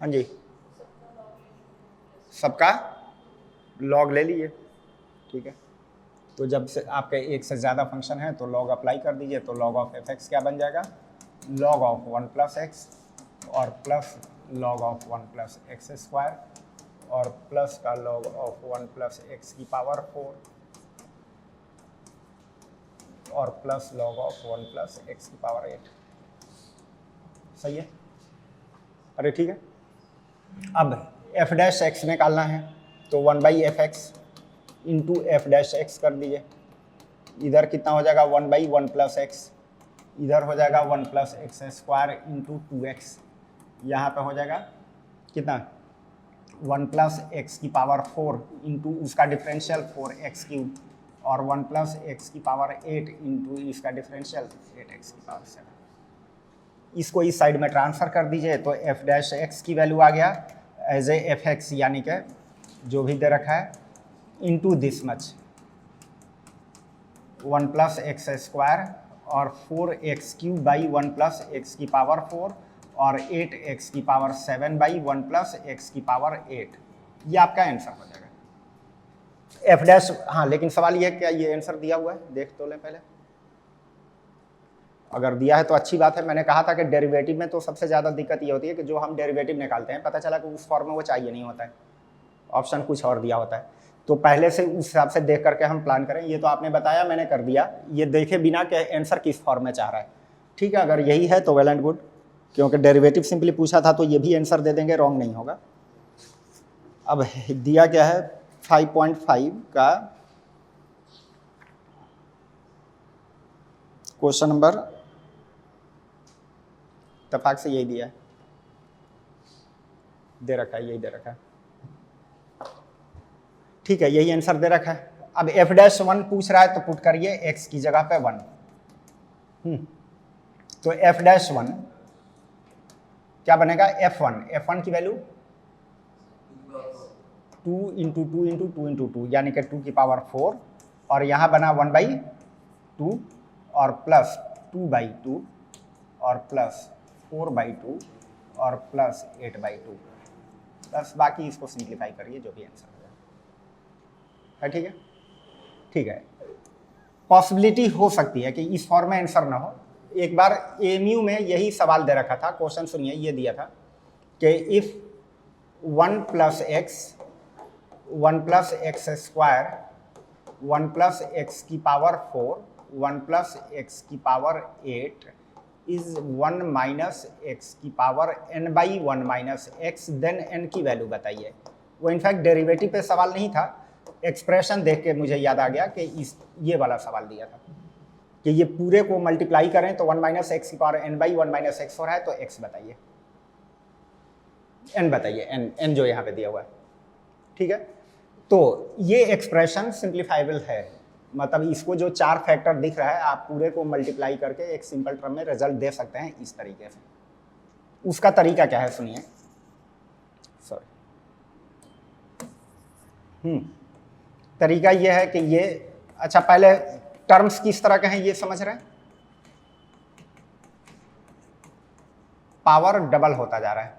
S1: हाँ जी, सबका लॉग ले लीजिए। ठीक है। तो जब से आपके एक से ज़्यादा फंक्शन है तो लॉग अप्लाई कर दीजिए, तो लॉग ऑफ एफ एक्स क्या बन जाएगा, लॉग ऑफ 1 प्लस एक्स और plus log of 1 plus x square और प्लस का लॉग ऑफ 1 प्लस एक्स की पावर 4 और plus log of 1 plus x की पावर 8। सही है? अरे ठीक है। अब एफ डैश एक्स निकालना है, तो 1 by F x into F dash x कर दीजिए। इधर कितना हो जाएगा, 1 बाई 1 प्लस एक्स, इधर हो जाएगा 1 plus x square into 2x। यहाँ पे हो जाएगा कितना, 1 प्लस एक्स की पावर 4 इंटू उसका डिफरेंशियल 4x क्यूब और 1 प्लस एक्स की पावर 8 इंटू इसका डिफरेंशियल 8x की पावर 7। इसको इस साइड में ट्रांसफ़र कर दीजिए, तो एफ डैश एक्स की वैल्यू आ गया एज ए एफ एक्स, यानी कि जो भी दे रखा है into this much 1 plus x square और 4x cube by 1 plus x की पावर 4 और 8x की पावर 7 बाई 1 प्लस एक्स की पावर 8। ये आपका आंसर हो जाएगा एफ डैश। हाँ, लेकिन सवाल ये है क्या ये आंसर दिया हुआ है, देख तो लें पहले। अगर दिया है तो अच्छी बात है। मैंने कहा था कि डेरिवेटिव में तो सबसे ज़्यादा दिक्कत ये होती है कि जो हम डेरिवेटिव निकालते हैं पता चला कि उस फॉर्म में वो चाहिए नहीं होता है, ऑप्शन कुछ और दिया होता है। तो पहले से उस हिसाब से देख करके हम प्लान करें। ये तो आपने बताया, मैंने कर दिया, ये देखे बिना कि आंसर किस फॉर्म में चाह रहा है। ठीक है, अगर यही है तो वेल एंड गुड, क्योंकि डेरिवेटिव सिंपली पूछा था तो ये भी आंसर दे देंगे, रॉन्ग नहीं होगा। अब दिया क्या है 5.5 का क्वेश्चन नंबर, इत्तेफाक से यही दिया है, दे रखा है, यही दे रखा है। ठीक है, यही आंसर दे रखा है। अब एफ डैश 1 पूछ रहा है तो पुट करिए एक्स की जगह पे 1। तो एफ डैश 1 क्या बनेगा, f1 की वैल्यू 2 इंटू 2 इंटू 2 इंटू 2 यानी कि 2 की पावर 4 और यहाँ बना 1 बाई 2 और प्लस 2 बाई 2 और प्लस 4 बाई 2 और प्लस 8 बाई 2 बस। बाकी इसको सिंप्लीफाई करिए, जो भी आंसर हो जाए। ठीक है, ठीक है। पॉसिबिलिटी हो सकती है कि इस फॉर्म में आंसर ना हो। एक बार एएमयू में यही सवाल दे रखा था, क्वेश्चन सुनिए, ये दिया था कि if 1 plus x square 1 plus x की पावर 4 1 प्लस एक्स की पावर 8 इज 1 माइनस एक्स की power n by 1 minus x, then n की वैल्यू बताइए। वो इनफैक्ट डेरिवेटिव पे सवाल नहीं था, एक्सप्रेशन देख के मुझे याद आ गया कि ये वाला सवाल दिया था कि ये पूरे को मल्टीप्लाई करें तो 1 माइनस एक्स की power n by 1 minus x हो रहा है, तो x बताइए, n बताइए, n जो यहाँ पे दिया हुआ है। ठीक है, तो ये एक्सप्रेशन सिंप्लीफाइबल है, मतलब इसको जो 4 फैक्टर दिख रहा है आप पूरे को मल्टीप्लाई करके एक सिंपल टर्म में रिजल्ट दे सकते हैं इस तरीके से। उसका तरीका क्या है सुनिए, तरीका ये है कि ये, अच्छा पहले टर्म्स किस तरह के हैं ये समझ रहे हैं। पावर डबल होता जा रहा है,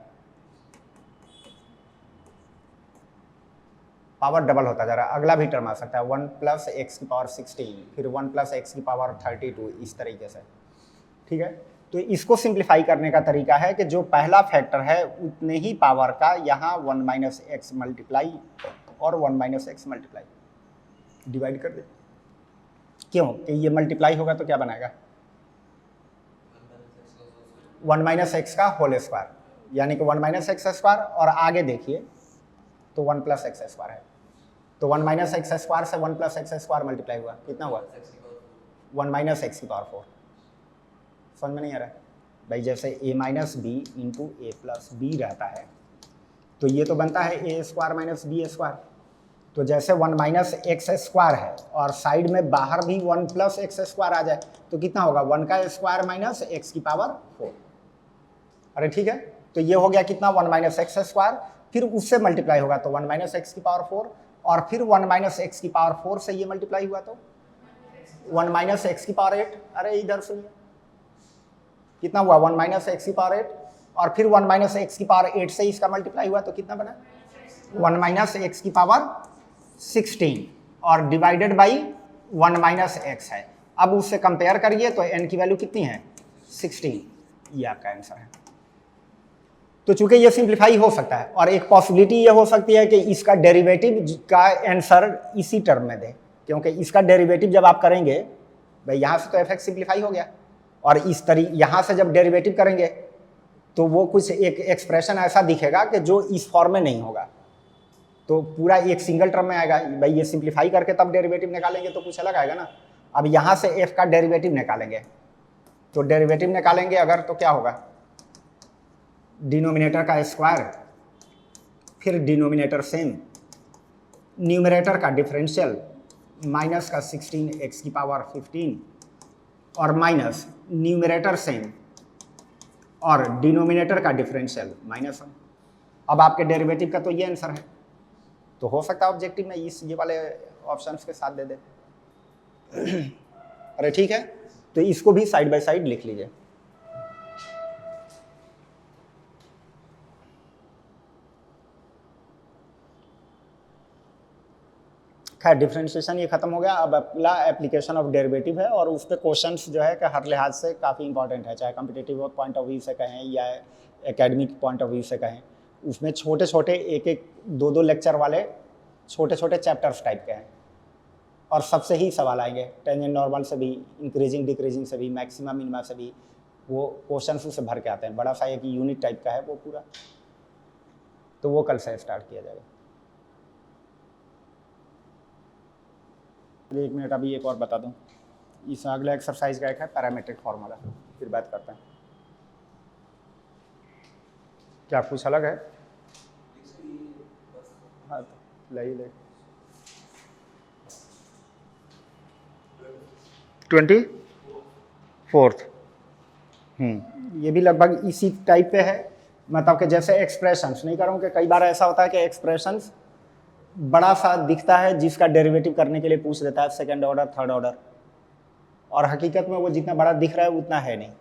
S1: पावर डबल होता जा रहा है। अगला भी टर्म आ सकता है 1 प्लस एक्स की पावर 16, फिर 1 प्लस एक्स की पावर 32, इस तरीके से। ठीक है, तो इसको सिंप्लीफाई करने का तरीका है कि जो पहला फैक्टर है उतने ही पावर का यहाँ 1 माइनस एक्स मल्टीप्लाई और 1 माइनस एक्स मल्टीप्लाई डिवाइड कर दे। क्यों कि ये मल्टीप्लाई होगा तो क्या बनाएगा, 1 माइनस एक्स का होल स्क्वायर, यानी कि 1 माइनस एक्स स्क्वायर, और आगे देखिए तो 1 प्लस एक्स स्क्वायर है, तो 1 माइनस एक्स स्क्वायर से 1 प्लस एक्स स्क्वायर मल्टीप्लाई हुआ, कितना हुआ 1 माइनस एक्स की पावर 4। समझ में नहीं आ रहा है भाई, जैसे a minus b into a plus b रहता है तो ये तो बनता है a square minus b square. तो जैसे 1 माइनस एक्स स्क्वायर है और साइड में बाहर भी 1 प्लस एक्स स्क्वायर आ जाए तो कितना होगा, 1 का स्क्वायर माइनस एक्स की पावर 4। अरे ठीक है, तो ये हो गया कितना 1 माइनस एक्स स्क्वायर, फिर उससे मल्टीप्लाई होगा तो 1 माइनस एक्स की पावर 4, और फिर 1 माइनस एक्स की पावर 4 से ये मल्टीप्लाई हुआ तो 1 माइनस एक्स की पावर 8। अरे इधर सुनिए कितना हुआ 1 माइनस एक्स की पावर 8, और फिर 1 माइनस एक्स की पावर 8 से इसका मल्टीप्लाई हुआ तो कितना बना 1 माइनस एक्स की पावर 16। और डिवाइडेड बाई 1 माइनस एक्स है। अब उससे कंपेयर करिए तो n की वैल्यू कितनी है 16, ये आपका आंसर है। तो चूंकि ये सिंप्लीफाई हो सकता है और एक पॉसिबिलिटी ये हो सकती है कि इसका डेरिवेटिव का आंसर इसी टर्म में दे, क्योंकि इसका डेरिवेटिव जब आप करेंगे भाई यहाँ से तो एफ एक्स सिंप्लीफाई हो गया और इस तरीके यहाँ से जब डेरिवेटिव करेंगे तो वो कुछ एक एक्सप्रेशन ऐसा दिखेगा कि जो इस फॉर्म में नहीं होगा, तो पूरा एक सिंगल टर्म में आएगा। भाई ये सिंप्लीफाई करके तब डेरिवेटिव निकालेंगे तो कुछ अलग आएगा ना। अब यहाँ से एफ का डेरिवेटिव निकालेंगे, तो डेरिवेटिव निकालेंगे अगर तो क्या होगा, डिनोमिनेटर का स्क्वायर फिर डिनोमिनेटर सेम, न्यूमरेटर का डिफरेंशियल माइनस का 16x की पावर 15 और माइनस न्यूमरेटर सेम और डिनोमिनेटर का डिफरेंशियल -1। अब आपके डेरिवेटिव का तो ये आंसर है, तो हो सकता है ऑब्जेक्टिव में ये वाले ऑप्शंस के साथ दे दे। अरे ठीक है, तो इसको भी साइड बाय साइड लिख लीजिए। खैर डिफरेंशिएशन ये खत्म हो गया। अब अगला एप्लीकेशन ऑफ डेरिवेटिव है और उस पर क्वेश्चंस जो है कि हर लिहाज से काफ़ी इंपॉर्टेंट है, चाहे कॉम्पिटिटिव पॉइंट ऑफ व्यू से कहें या एकेडमिक पॉइंट ऑफ व्यू से कहें। उसमें छोटे छोटे एक दो लेक्चर वाले छोटे छोटे चैप्टर्स टाइप के हैं और सबसे ही सवाल आएंगे, टेंजेंट नॉर्मल से भी, इंक्रीजिंग डिक्रीजिंग से भी, मैक्सिमम मिनिमा से भी, वो क्वेश्चंस उससे भर के आते हैं। बड़ा सा एक यूनिट टाइप का है वो पूरा, तो वो कल से स्टार्ट किया जाएगा। 1 मिनट अभी एक और बता दूं, इस अगला एक्सरसाइज का एक है पैरामीट्रिक फार्मूला, फिर बात करते हैं। क्या कुछ अलग है? हाँ ले ही ले। 24th ये भी लगभग इसी टाइप पे है, मतलब कि जैसे एक्सप्रेशंस नहीं करूँ कि कई बार ऐसा होता है कि एक्सप्रेशंस बड़ा सा दिखता है जिसका डेरिवेटिव करने के लिए पूछ देता है सेकंड ऑर्डर थर्ड ऑर्डर, और हकीकत में वो जितना बड़ा दिख रहा है उतना है नहीं।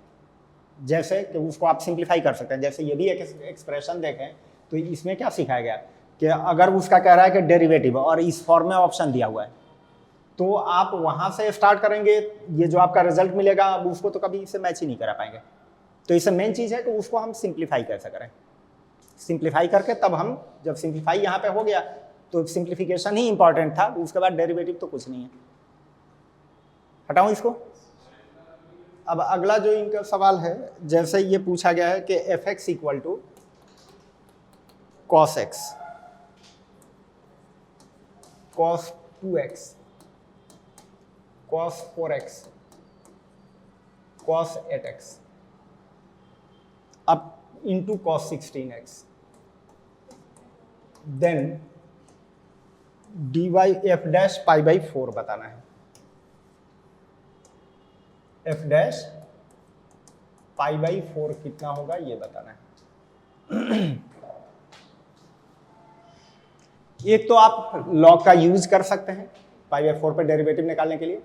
S1: जैसे कि उसको आप सिंप्लीफाई कर सकते हैं। जैसे ये भी एक एक्सप्रेशन देखें तो इसमें क्या सिखाया गया कि अगर उसका कह रहा है कि डेरिवेटिव और इस फॉर्म में ऑप्शन दिया हुआ है, तो आप वहाँ से स्टार्ट करेंगे, ये जो आपका रिजल्ट मिलेगा अब उसको तो कभी इससे मैच ही नहीं करा पाएंगे। तो इससे मेन चीज़ है कि उसको हम सिंप्लीफाई कैसे करें। सिंप्लीफाई करके तब हम, जब सिंप्लीफाई यहाँ पे हो गया तो सिंप्लीफिकेशन ही इंपॉर्टेंट था, उसके बाद डेरिवेटिव तो कुछ नहीं है। हटाऊं इसको। अब अगला जो इनका सवाल है, जैसे ये पूछा गया है कि f x equal to cos x, cos 2x, cos 4x, cos 8x, अब into cos 16x, then d y f dash pi by 4 बताना है। एफ डैश पाई बाई 4 कितना होगा ये बताना है। एक तो आप लॉग का यूज कर सकते हैं पाई बाई 4 पे डेरिवेटिव निकालने के लिए,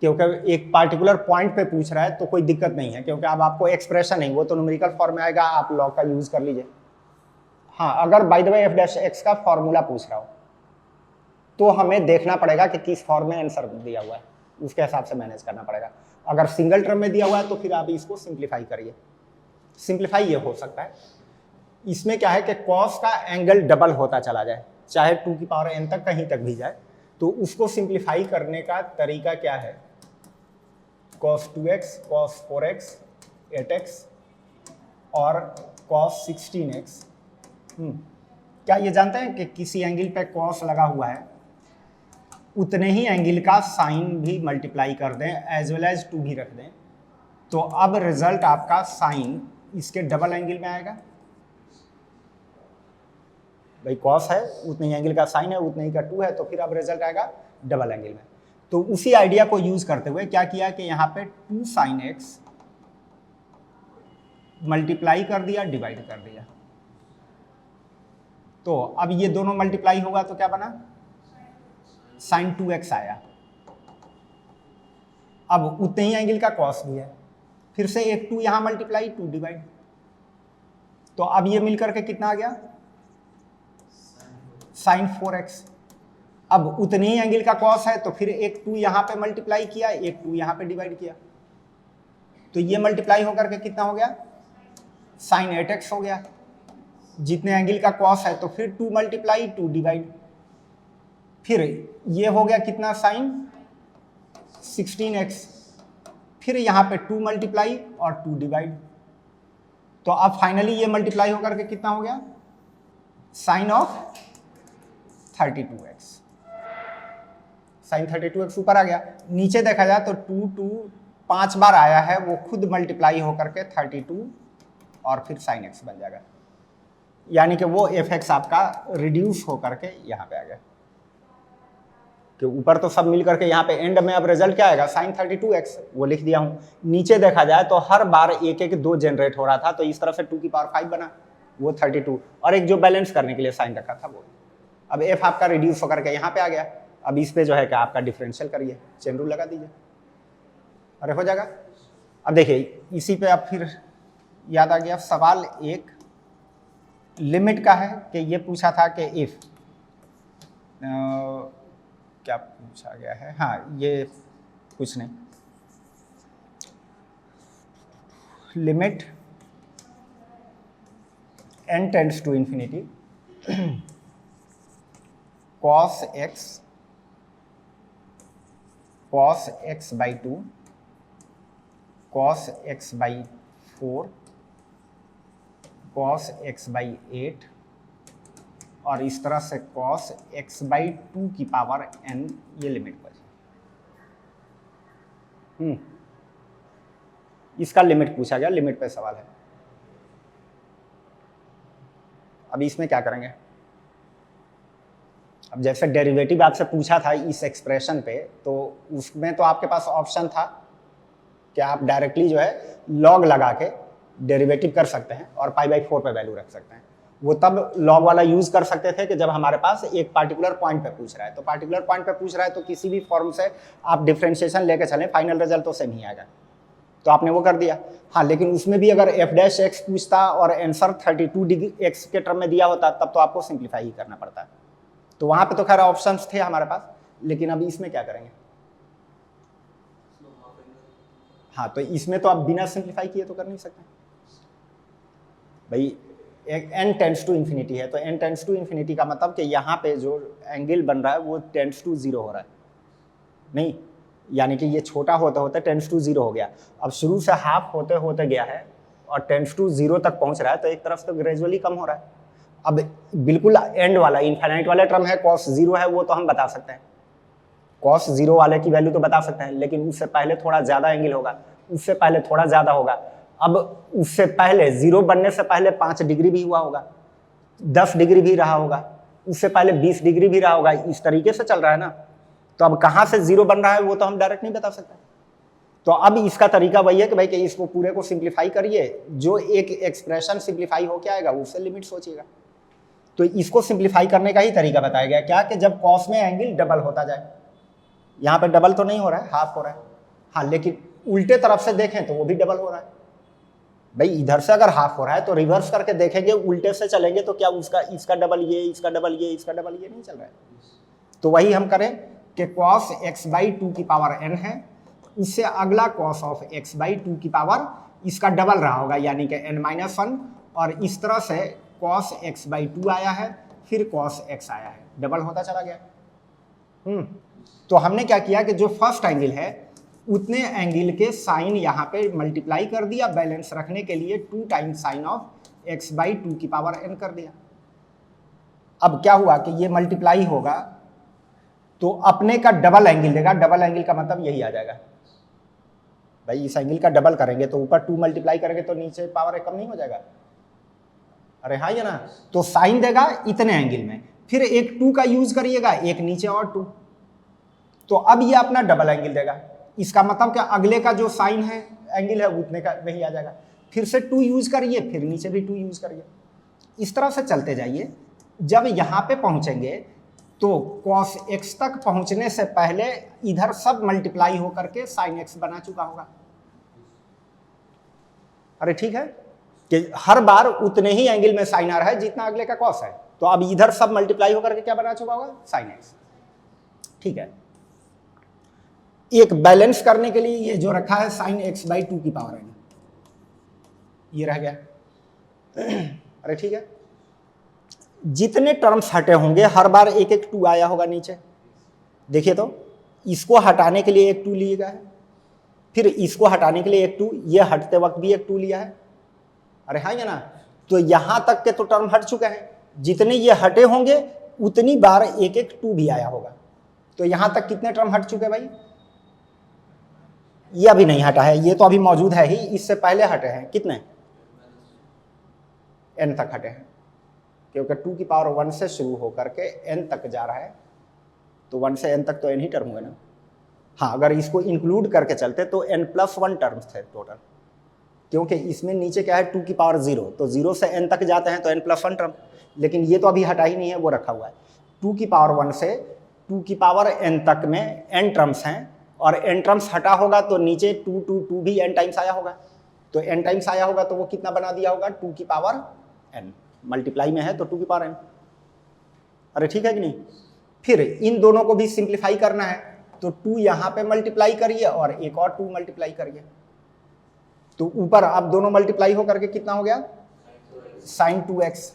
S1: क्योंकि एक पार्टिकुलर पॉइंट पे पूछ रहा है तो कोई दिक्कत नहीं है, क्योंकि अब आपको एक्सप्रेशन नहीं, वो तो न्यूमेरिकल फॉर्म में आएगा, आप लॉग का यूज कर लीजिए। हाँ, अगर by the way F dash x का फॉर्मूला पूछ रहा हो तो हमें देखना पड़ेगा कि किस फॉर्म में आंसर दिया हुआ है, उसके हिसाब से मैनेज करना पड़ेगा। अगर सिंगल टर्म में दिया हुआ है तो फिर आप इसको सिंप्लीफाई करिए। सिंप्लीफाई ये हो सकता है, इसमें क्या है कि कॉस का एंगल डबल होता चला जाए, चाहे 2 की पावर n तक कहीं तक भी जाए, तो उसको सिंप्लीफाई करने का तरीका क्या है, cos 2x, cos 4x, 8x और cos 16x। क्या ये जानते हैं कि किसी एंगल पे cos लगा हुआ है उतने ही एंगल का साइन भी मल्टीप्लाई कर दें, एज वेल एज 2 भी रख दें, तो अब रिजल्ट आपका साइन इसके डबल एंगल में आएगा। भाई कॉस है उतने ही एंगल का साइन है, उतने ही का 2 है, तो फिर अब रिजल्ट आएगा डबल एंगल में। तो उसी आइडिया को यूज करते हुए क्या किया कि यहाँ पे 2 sin x मल्टीप्लाई कर दिया, डिवाइड कर दिया, तो अब ये दोनों मल्टीप्लाई होगा तो क्या बना, sin 2x आया। अब उतने ही एंगल का कॉस भी है, फिर से एक 2 यहां मल्टीप्लाई, 2 डिवाइड, तो अब ये मिलकर के कितना आ गया, sin 4x। अब उतने ही एंगल का कॉस है तो फिर एक 2 यहाँ पे मल्टीप्लाई किया, एक 2 यहाँ पे डिवाइड किया, तो ये मल्टीप्लाई होकर के कितना हो गया, sin 8x हो गया। जितने एंगल का कॉस है तो फिर 2 मल्टीप्लाई 2 डिवाइड, फिर ये हो गया कितना, sin 16x, फिर यहाँ पे 2 मल्टीप्लाई और 2 डिवाइड, तो अब फाइनली ये मल्टीप्लाई होकर के कितना हो गया, sin of 32x, sin 32x ऊपर आ गया। नीचे देखा जाए तो 2 5 बार आया है, वो खुद मल्टीप्लाई होकर के 32 और फिर sin x बन जाएगा, यानी कि वो fx आपका रिड्यूस होकर के यहाँ पे आ गया, कि ऊपर तो सब मिल करके यहाँ पे एंड में अब रिजल्ट क्या आएगा, sin 32x, वो लिख दिया हूँ। नीचे देखा जाए तो हर बार एक एक 2 जनरेट हो रहा था, तो इस तरफ से 2 की पावर 5 बना, वो 32, और एक जो बैलेंस करने के लिए साइन रखा था वो। अब f आपका रिड्यूस होकर के यहाँ पे आ गया। अब इस पे जो है कि आपका डिफरेंशियल करिए, चेन रूल लगा दीजिए, अरे हो जाएगा। अब देखिए इसी पे अब फिर याद आ गया, सवाल एक लिमिट का है कि ये पूछा था कि इफ क्या पूछा गया है, हाँ ये कुछ नहीं, limit n tends to infinity cos x by 2 cos x by 4 cos x by 8 और इस तरह से cos x by 2 की पावर n, ये लिमिट बची। इसका लिमिट पूछा गया, लिमिट पे सवाल है। अब इसमें क्या करेंगे, अब जैसे डेरिवेटिव आपसे पूछा था इस एक्सप्रेशन पे, तो उसमें तो आपके पास ऑप्शन था कि आप डायरेक्टली जो है लॉग लगा के डेरिवेटिव कर सकते हैं और π/4 पे वैल्यू रख सकते हैं। वो तब लॉग वाला यूज कर सकते थे कि जब हमारे पास एक पार्टिकुलर पॉइंट पे पूछ रहा है, तो पार्टिकुलर पॉइंट पे पूछ रहा है तो किसी भी फॉर्म से आप डिफरेंशिएशन लेके चलें, फाइनल रिजल्ट तो सेम ही आएगा, तो आपने वो कर दिया। हाँ, लेकिन उसमें भी अगर f' पूछता और आंसर 32 डिग्री x के टर्म में दिया होता, तब तो आपको सिंप्लीफाई ही करना पड़ता है। तो वहां पे तो खैर ऑप्शंस थे हमारे पास, लेकिन अब इसमें क्या करेंगे। हाँ, तो इसमें तो आप बिना सिंप्लीफाई किए तो कर नहीं सकते भाई। एक n टेंड्स टू इन्फिनिटी है, तो n टेंड्स टू इन्फिनिटी का मतलब कि यहाँ पे जो एंगल बन रहा है वो टेंड्स टू 0 हो रहा है, नहीं, यानी कि ये छोटा होते होते टेंड्स टू 0 हो गया। अब शुरू से हाफ होते होते गया है और टेंड्स टू 0 तक पहुंच रहा है, तो एक तरफ से ग्रेजुअली कम हो रहा है। अब बिल्कुल एंड वाला इनफाइनाइट वाला टर्म है, cos 0 है, वो तो हम बता सकते हैं, cos 0 वाले की वैल्यू तो बता सकते हैं, लेकिन उससे पहले थोड़ा ज़्यादा एंगल होगा, उससे पहले थोड़ा ज़्यादा होगा। अब उससे पहले 0 बनने से पहले 5 डिग्री भी हुआ होगा, 10 डिग्री भी रहा होगा, उससे पहले 20 डिग्री भी रहा होगा, इस तरीके से चल रहा है ना। तो अब कहाँ से 0 बन रहा है वो तो हम डायरेक्ट नहीं बता सकते। तो अब इसका तरीका वही है कि भाई कि इसको पूरे को सिंप्लीफाई करिए, जो एक एक्सप्रेशन सिंप्लीफाई होके आएगा उससे लिमिट सोचिएगा। तो इसको सिंप्लीफाई करने का ही तरीका बताया गया, क्या कि जब कॉस में एंगल डबल होता जाए। यहाँ पे डबल तो नहीं हो रहा है, हाफ हो रहा है, हाँ, लेकिन उल्टे तरफ से देखें तो वो भी डबल हो रहा है। भाई इधर से अगर हाफ हो रहा है तो रिवर्स करके देखेंगे, उल्टे से चलेंगे तो क्या उसका इसका डबल ये, इसका डबल ये, इसका डबल ये नहीं चल रहा है। तो वही हम करें कि cos x by 2 की पावर n है, उससे अगला cos ऑफ x by 2 की पावर इसका डबल रहा होगा, यानी कि n-1, और इस तरह से cos x by 2 आया है, फिर cos x आया है, डबल होता चला गया। तो हमने क्या किया कि जो फर्स्ट एंगल है उतने एंगल के साइन यहाँ पे मल्टीप्लाई कर दिया, बैलेंस रखने के लिए 2 times sign of x by 2 की पावर n कर दिया। अब क्या हुआ कि ये मल्टीप्लाई होगा तो अपने का डबल एंगल देगा, डबल एंगल का मतलब यही आ जाएगा भाई, इस एंगल का डबल करेंगे तो ऊपर 2 मल्टीप्लाई करेंगे तो नीचे पावर कम नहीं हो जाएगा, अरे हाँ ये ना। तो साइन देगा इतने एंगल में, फिर एक 2 का यूज करिएगा, एक नीचे और 2, तो अब ये अपना डबल एंगल देगा। इसका मतलब कि अगले का जो साइन है एंगल है उतने का वही आ जाएगा, फिर से 2 यूज करिए, फिर नीचे भी 2 यूज करिए, इस तरह से चलते जाइए। जब यहाँ पे पहुंचेंगे तो cos x तक पहुंचने से पहले इधर सब मल्टीप्लाई होकर के sin x बना चुका होगा। अरे ठीक है कि हर बार उतने ही एंगल में साइन आ रहा है जितना अगले का cos है, तो अब इधर सब मल्टीप्लाई होकर के क्या बना चुका होगा, sin x। ठीक है। एक बैलेंस करने के लिए ये जो रखा है साइन एक्स बाई टू की पावर एन, ये रह गया। अरे ठीक है, जितने टर्म्स हटे होंगे हर बार एक एक टू आया होगा नीचे। देखिए तो इसको हटाने के लिए एक टू लिया है, फिर इसको हटाने के लिए एक टू, ये हटते वक्त भी एक टू लिया है। अरे हाँ या ना, तो यहां तक के तो टर्म हट चुके हैं, जितने ये हटे होंगे उतनी बार एक एक टू भी आया होगा। तो यहां तक कितने टर्म हट चुके भाई? ये अभी नहीं हटा है, ये तो अभी मौजूद है ही, इससे पहले हटे हैं कितने? n तक हटे हैं, क्योंकि 2 की पावर 1 से शुरू होकर के n तक जा रहा है, तो 1 से n तक तो n ही टर्म हुए ना। हाँ, अगर इसको इंक्लूड करके चलते तो n+1 टर्म्स थे टोटल, क्योंकि इसमें नीचे क्या है 2 की पावर 0, तो 0 से n तक जाते हैं तो n+1 टर्म, लेकिन ये तो अभी हटा ही नहीं है, वो रखा हुआ है। 2 की पावर 1 से 2 की पावर n तक में n टर्म्स हैं, और n टर्म्स हटा होगा तो नीचे 2 2 2 भी n टाइम्स आया होगा, तो n टाइम्स आया होगा तो वो कितना बना दिया होगा? 2 की पावर n, मल्टीप्लाई में है तो 2 की पावर n। अरे ठीक है कि नहीं? फिर इन दोनों को भी सिंप्लीफाई करना है, तो 2 यहां पे मल्टीप्लाई करिए और एक और 2 मल्टीप्लाई करिए, तो ऊपर अब दोनों मल्टीप्लाई होकर के कितना हो गया? साइन 2x,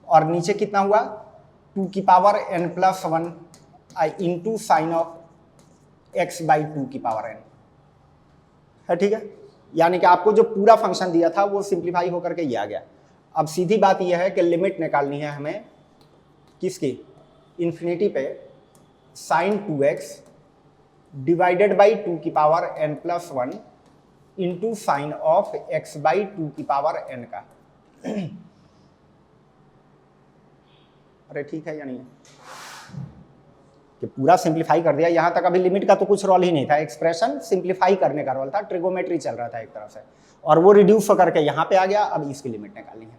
S1: और नीचे कितना हुआ? 2 की power n+1 into sine of x by 2 की पावर n है। ठीक है, यानी कि आपको जो पूरा फंक्शन दिया था वो सिंप्लीफाई होकर के ये आ गया। अब सीधी बात यह है कि लिमिट निकालनी है हमें किसकी? इन्फिनिटी पे साइन 2x डिवाइडेड बाई 2 की power n+1 into sine of x by 2 की पावर n का। अरे ठीक है या नहीं? कि पूरा सिंप्लीफाई कर दिया, यहां तक अभी लिमिट का तो कुछ रोल ही नहीं था, एक्सप्रेशन सिंप्लीफाई करने का रोल था, ट्रिगोमेट्री चल रहा था एक तरफ से, और वो रिड्यूस होकर के यहां पे आ गया। अब इसकी लिमिट निकालनी है।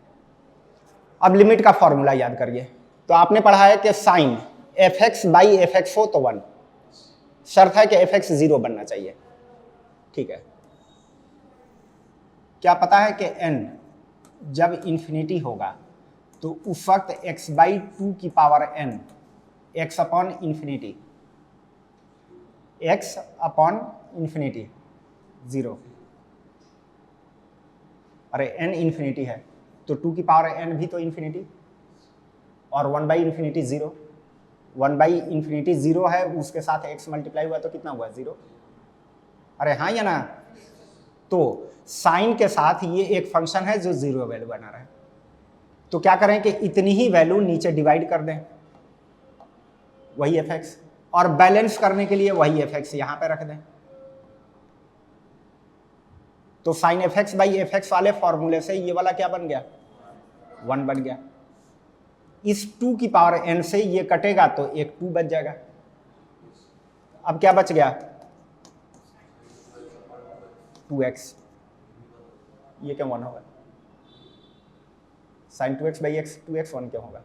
S1: अब लिमिट का फॉर्मूला याद करिए, तो आपने पढ़ा है कि साइन fx बाई fx हो तो 1, शर्त है कि fx 0 बनना चाहिए। ठीक है, क्या पता है कि n जब इंफिनिटी होगा तो उस वक्त x बाई 2 की power n, x upon infinity, x upon infinity 0। अरे n इंफिनिटी है तो 2 की पावर n भी तो इंफिनिटी, और 1 बाई इंफिनिटी 0, 1 बाई इंफिनिटी 0 है, उसके साथ x मल्टीप्लाई हुआ तो कितना हुआ? 0। अरे हाँ या ना? तो साइन के साथ ये एक फंक्शन है जो 0 वैल्यू बना रहा है, तो क्या करें कि इतनी ही वैल्यू नीचे डिवाइड कर दें, वही fx, और बैलेंस करने के लिए वही fx यहां पे रख दें, तो साइन fx बाई fx वाले फॉर्मूले से ये वाला क्या बन गया? 1 बन गया। इस 2 की पावर n से ये कटेगा तो एक 2 बच जाएगा। अब क्या बच गया? 2x, ये क्या 1 होगा? Sign 2x by x, 2x 1 क्यों होगा?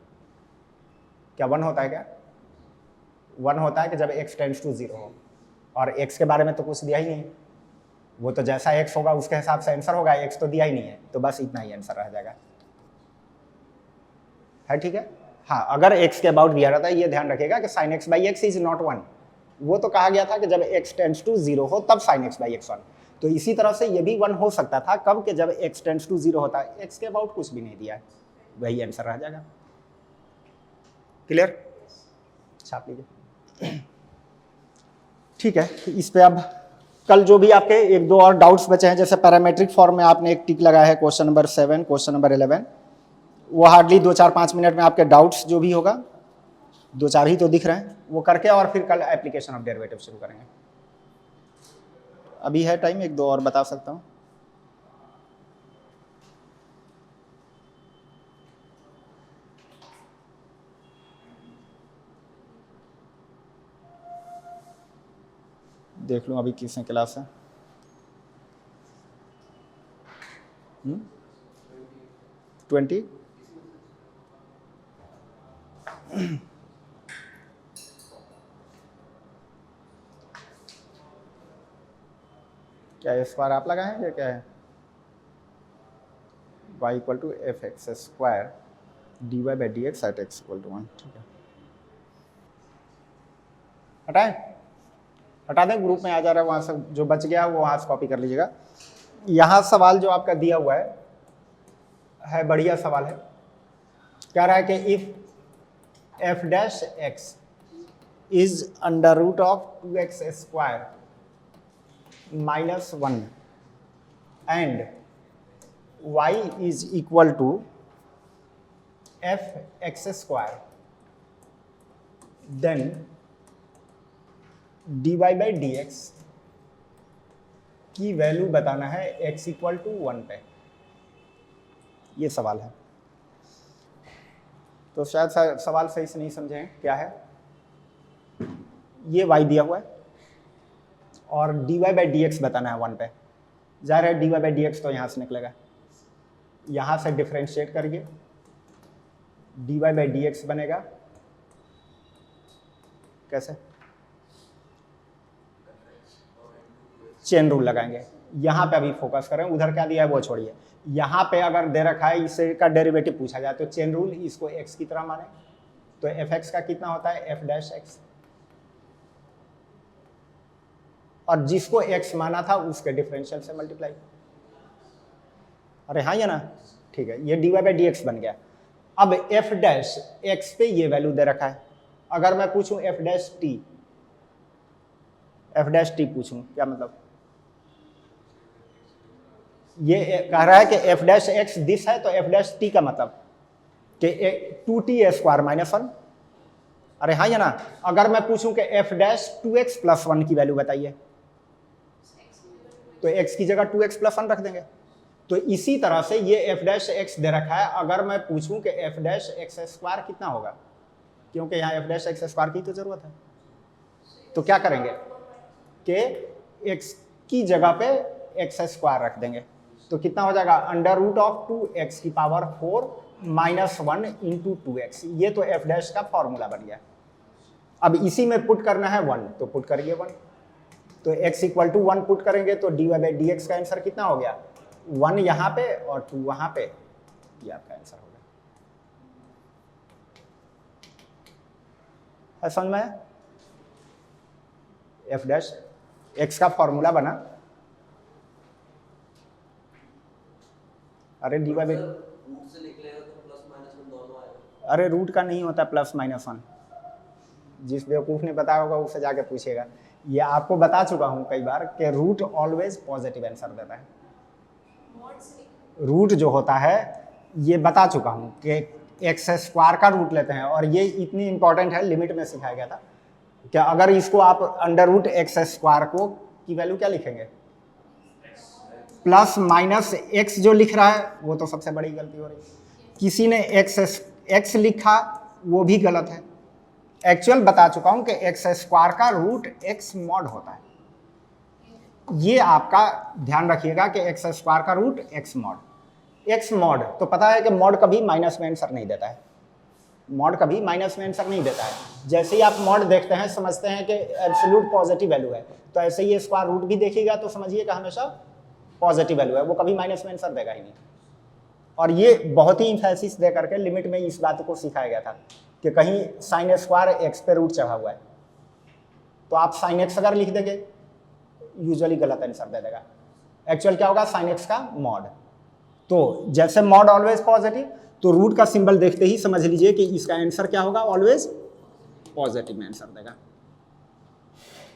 S1: क्या 1 होता है क्या? 1 होता है कि जब x टेंड्स टू 0 हो, और x के बारे में तो कुछ दिया ही नहीं, वो तो जैसा x होगा उसके हिसाब से आंसर होगा, x तो दिया ही नहीं है, तो बस इतना ही आंसर रह जाएगा। है ठीक है? हाँ, अगर x के अबाउट दिया रहता है, ये ध्यान रखिएगा कि sine x by x is not 1, वो तो कहा गया था कि जब x टेंड्स टू 0 हो तब साइन x बाई x 1, तो इसी तरह से ये भी 1 हो सकता था, कब? कि जब x टेंड्स टू 0 होता है, x के अबाउट कुछ भी नहीं दिया है, वही आंसर रह जाएगा। क्लियर? छाप लीजिए। ठीक है, इस पे अब कल जो भी आपके 1-2 और डाउट्स बचे हैं, जैसे पैरामेट्रिक फॉर्म में आपने एक टिक लगाया है क्वेश्चन नंबर 7, क्वेश्चन नंबर 11, वो हार्डली 2-4-5 मिनट में आपके डाउट्स जो भी होगा, 2-4 ही तो दिख रहे हैं, वो करके और फिर कल एप्लीकेशन ऑफ डेरिवेटिव शुरू करेंगे। अभी है टाइम, 1-2 और बता सकता हूँ। देख लूँ अभी किसने क्लास है। 20 क्या इस बार आप लगाए हैं या क्या है? y equal to f x square d y by d x at x equal to 1। ठीक है, हटाएं, हटा दें, ग्रुप में आ जा रहा है, वहाँ से जो बच गया वो वहाँ से कॉपी कर लीजिएगा। यहाँ सवाल जो आपका दिया हुआ है बढ़िया सवाल है। कह रहा है कि if f dash x is under root of 2x square minus 1 and y is equal to f x square, then dy by d x की वैल्यू बताना है x इक्वल टू 1 पे। ये सवाल है। तो शायद सवाल सही से नहीं समझे हैं। क्या है, ये y दिया हुआ है और dy बाई डी एक्स बताना है 1 पे। जाहिर है dy बाई डी एक्स तो यहाँ से निकलेगा, यहाँ से डिफ्रेंशिएट करिए, dy बाई डी एक्स बनेगा कैसे, चेन रूल लगाएंगे। यहाँ पे अभी फोकस करें, उधर क्या दिया है वो छोड़िए। यहाँ पे अगर दे रखा है इसे का डेरिवेटिव पूछा जाए तो चेन रूल, इसको x की तरह माने तो एफ एक्स का कितना होता है एफ डैश एक्स, और जिसको x माना था उसके डिफरेंशियल से मल्टीप्लाई। अरे हाँ या ना, ठीक है, ये dy बाई डी एक्स बन गया। अब एफ डैश एक्स पे ये वैल्यू दे रखा है। अगर मैं पूछूं एफ डैश टी पूछूं, क्या मतलब, ये कह रहा है कि एफ डैश एक्स दिस है तो एफ डैश टी का मतलब कि 2t स्क्वायर माइनस 1। अरे हाँ या ना, अगर मैं पूछूं कि एफ डैश 2x प्लस 1 की वैल्यू बताइए तो x की जगह 2x प्लस 1 रख देंगे। तो इसी तरह से ये एफ डैश एक्स दे रखा है। अगर मैं पूछूं कि एफ डैश एक्स स्क्वायर कितना होगा, क्योंकि यहाँ एफ डैश एक्स स्क्वायर की तो जरूरत है, तो क्या करेंगे कि x की जगह पे एक्स स्क्वायर रख देंगे। तो कितना हो जाएगा अंडर रूट ऑफ 2x की पावर 4 माइनस 1 इंटू 2x। ये तो एफ डैश का फॉर्मूला बन गया। अब इसी में पुट करना है 1, तो पुट करिए 1, तो x इक्वल टू 1 पुट करेंगे तो dy बाई डी एक्स का आंसर कितना हो गया, 1 यहाँ पे और 2 वहाँ पे, ये आपका आंसर हो गया। है समझ में, एफ डैश एक्स का फॉर्मूला बना। अरे डी बाई रूट से निकलेगा तो प्लस माइनस 1 दोनों आएगा। अरे रूट का नहीं होता प्लस माइनस 1, जिस बेवकूफ ने बताया होगा उससे जाके पूछेगा। ये आपको बता चुका हूं कई बार कि रूट ऑलवेज पॉजिटिव आंसर देता है। रूट जो होता है ये बता चुका हूं कि एक्स स्क्वायर का रूट लेते हैं, और ये इतनी इंपॉर्टेंट है, लिमिट में सिखाया गया था कि अगर इसको आप अंडर रूट एक्स स्क्वायर को की वैल्यू क्या लिखेंगे, प्लस माइनस एक्स जो लिख रहा है वो तो सबसे बड़ी गलती हो रही है। किसी ने एक्स लिखा वो भी गलत है। एक्चुअल बता चुका हूं कि एक्स स्क्वायर का रूट एक्स मॉड होता है। ये आपका ध्यान रखिएगा कि एक्स स्क्वायर का root x mod. X mod तो पता है कि मॉड कभी माइनस में आंसर नहीं देता है, मॉड कभी माइनस में आंसर नहीं देता है। जैसे ही आप मॉड देखते हैं समझते हैं कि एब्सोल्यूट पॉजिटिव वैल्यू है, तो ऐसे ही स्क्वायर रूट भी देखिएगा तो समझिएगा हमेशा पॉजिटिव वैल्यू है, वो कभी माइनस में आंसर देगा ही नहीं। और ये बहुत ही इंफेसिस दे करके लिमिट में इस बात को सिखाया गया था कि कहीं साइन स्क्वायर एक्स पे रूट चढ़ा हुआ है तो आप साइन एक्स अगर लिख देंगे यूजुअली गलत आंसर दे देगा। एक्चुअल क्या होगा, साइन एक्स का मॉड। तो जैसे मॉड ऑलवेज पॉजिटिव, तो रूट का सिंबल देखते ही समझ लीजिए कि इसका आंसर क्या होगा, ऑलवेज पॉजिटिव में आंसर देगा।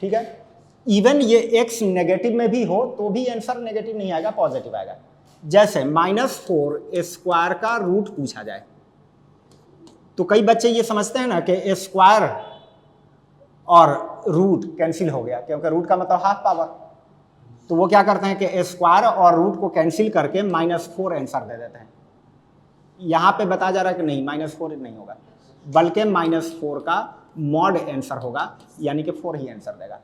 S1: ठीक है, इवन ये x नेगेटिव में भी हो तो भी आंसर नेगेटिव नहीं आएगा, पॉजिटिव आएगा। जैसे -4 स्क्वायर का रूट पूछा जाए तो कई बच्चे ये समझते हैं ना कि स्क्वायर और रूट कैंसिल हो गया, क्योंकि रूट का मतलब हाफ पावर, तो वो क्या करते हैं कि स्क्वायर और रूट को कैंसिल करके -4 आंसर दे देते हैं। यहाँ पे बताया जा रहा है कि नहीं, -4 नहीं होगा, बल्कि -4 का मॉड आंसर होगा, यानी कि 4 ही आंसर देगा।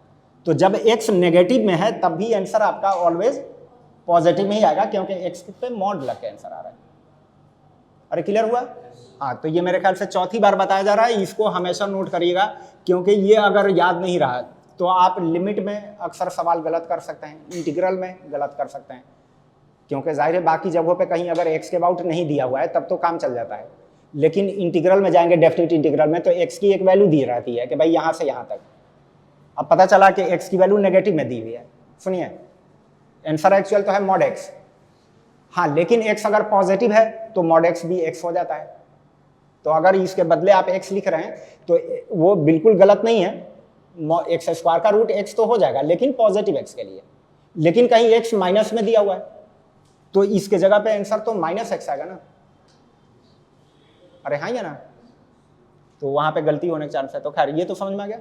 S1: तो जब x नेगेटिव में है तब भी आंसर आपका ऑलवेज पॉजिटिव में ही आएगा, क्योंकि x पे मॉड लग के आंसर आ रहा है। अरे क्लियर हुआ? हाँ, तो ये मेरे ख्याल से चौथी बार बताया जा रहा है, इसको हमेशा नोट करिएगा, क्योंकि ये अगर याद नहीं रहा तो आप लिमिट में अक्सर सवाल गलत कर सकते हैं, इंटीग्रल में गलत कर सकते हैं, क्योंकि जाहिर है बाकी जगहों पे कहीं अगर x के अबाउट नहीं दिया हुआ है तब तो काम चल जाता है, लेकिन इंटीग्रल में जाएंगे, डेफिनेट इंटीग्रल में, तो x की एक वैल्यू दी रहती है कि भाई यहाँ से यहाँ तक, अब पता चला कि x की वैल्यू नेगेटिव में दी हुई है, सुनिए आंसर एक्चुअल तो है मॉड x, हाँ लेकिन x अगर पॉजिटिव है तो मॉड x भी x हो जाता है। तो अगर इसके बदले आप x लिख रहे हैं तो वो बिल्कुल गलत नहीं है, एक्स स्क्वायर का रूट x तो हो जाएगा लेकिन पॉजिटिव x के लिए, लेकिन कहीं x माइनस में दिया हुआ है तो इसके जगह पे आंसर तो माइनस x आएगा ना, अरे हाँ या ना, तो वहां पे गलती होने के चांस है। तो खैर ये तो समझ में आ गया,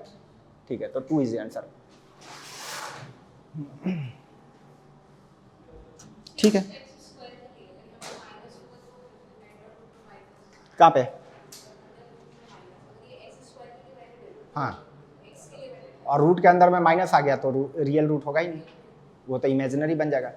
S1: ठीक है, तो 2 इज द आंसर। ठीक है, कहाँ पे, हाँ और रूट के अंदर में माइनस आ गया तो रियल रूट होगा ही नहीं, वो तो इमेजिनरी बन जाएगा।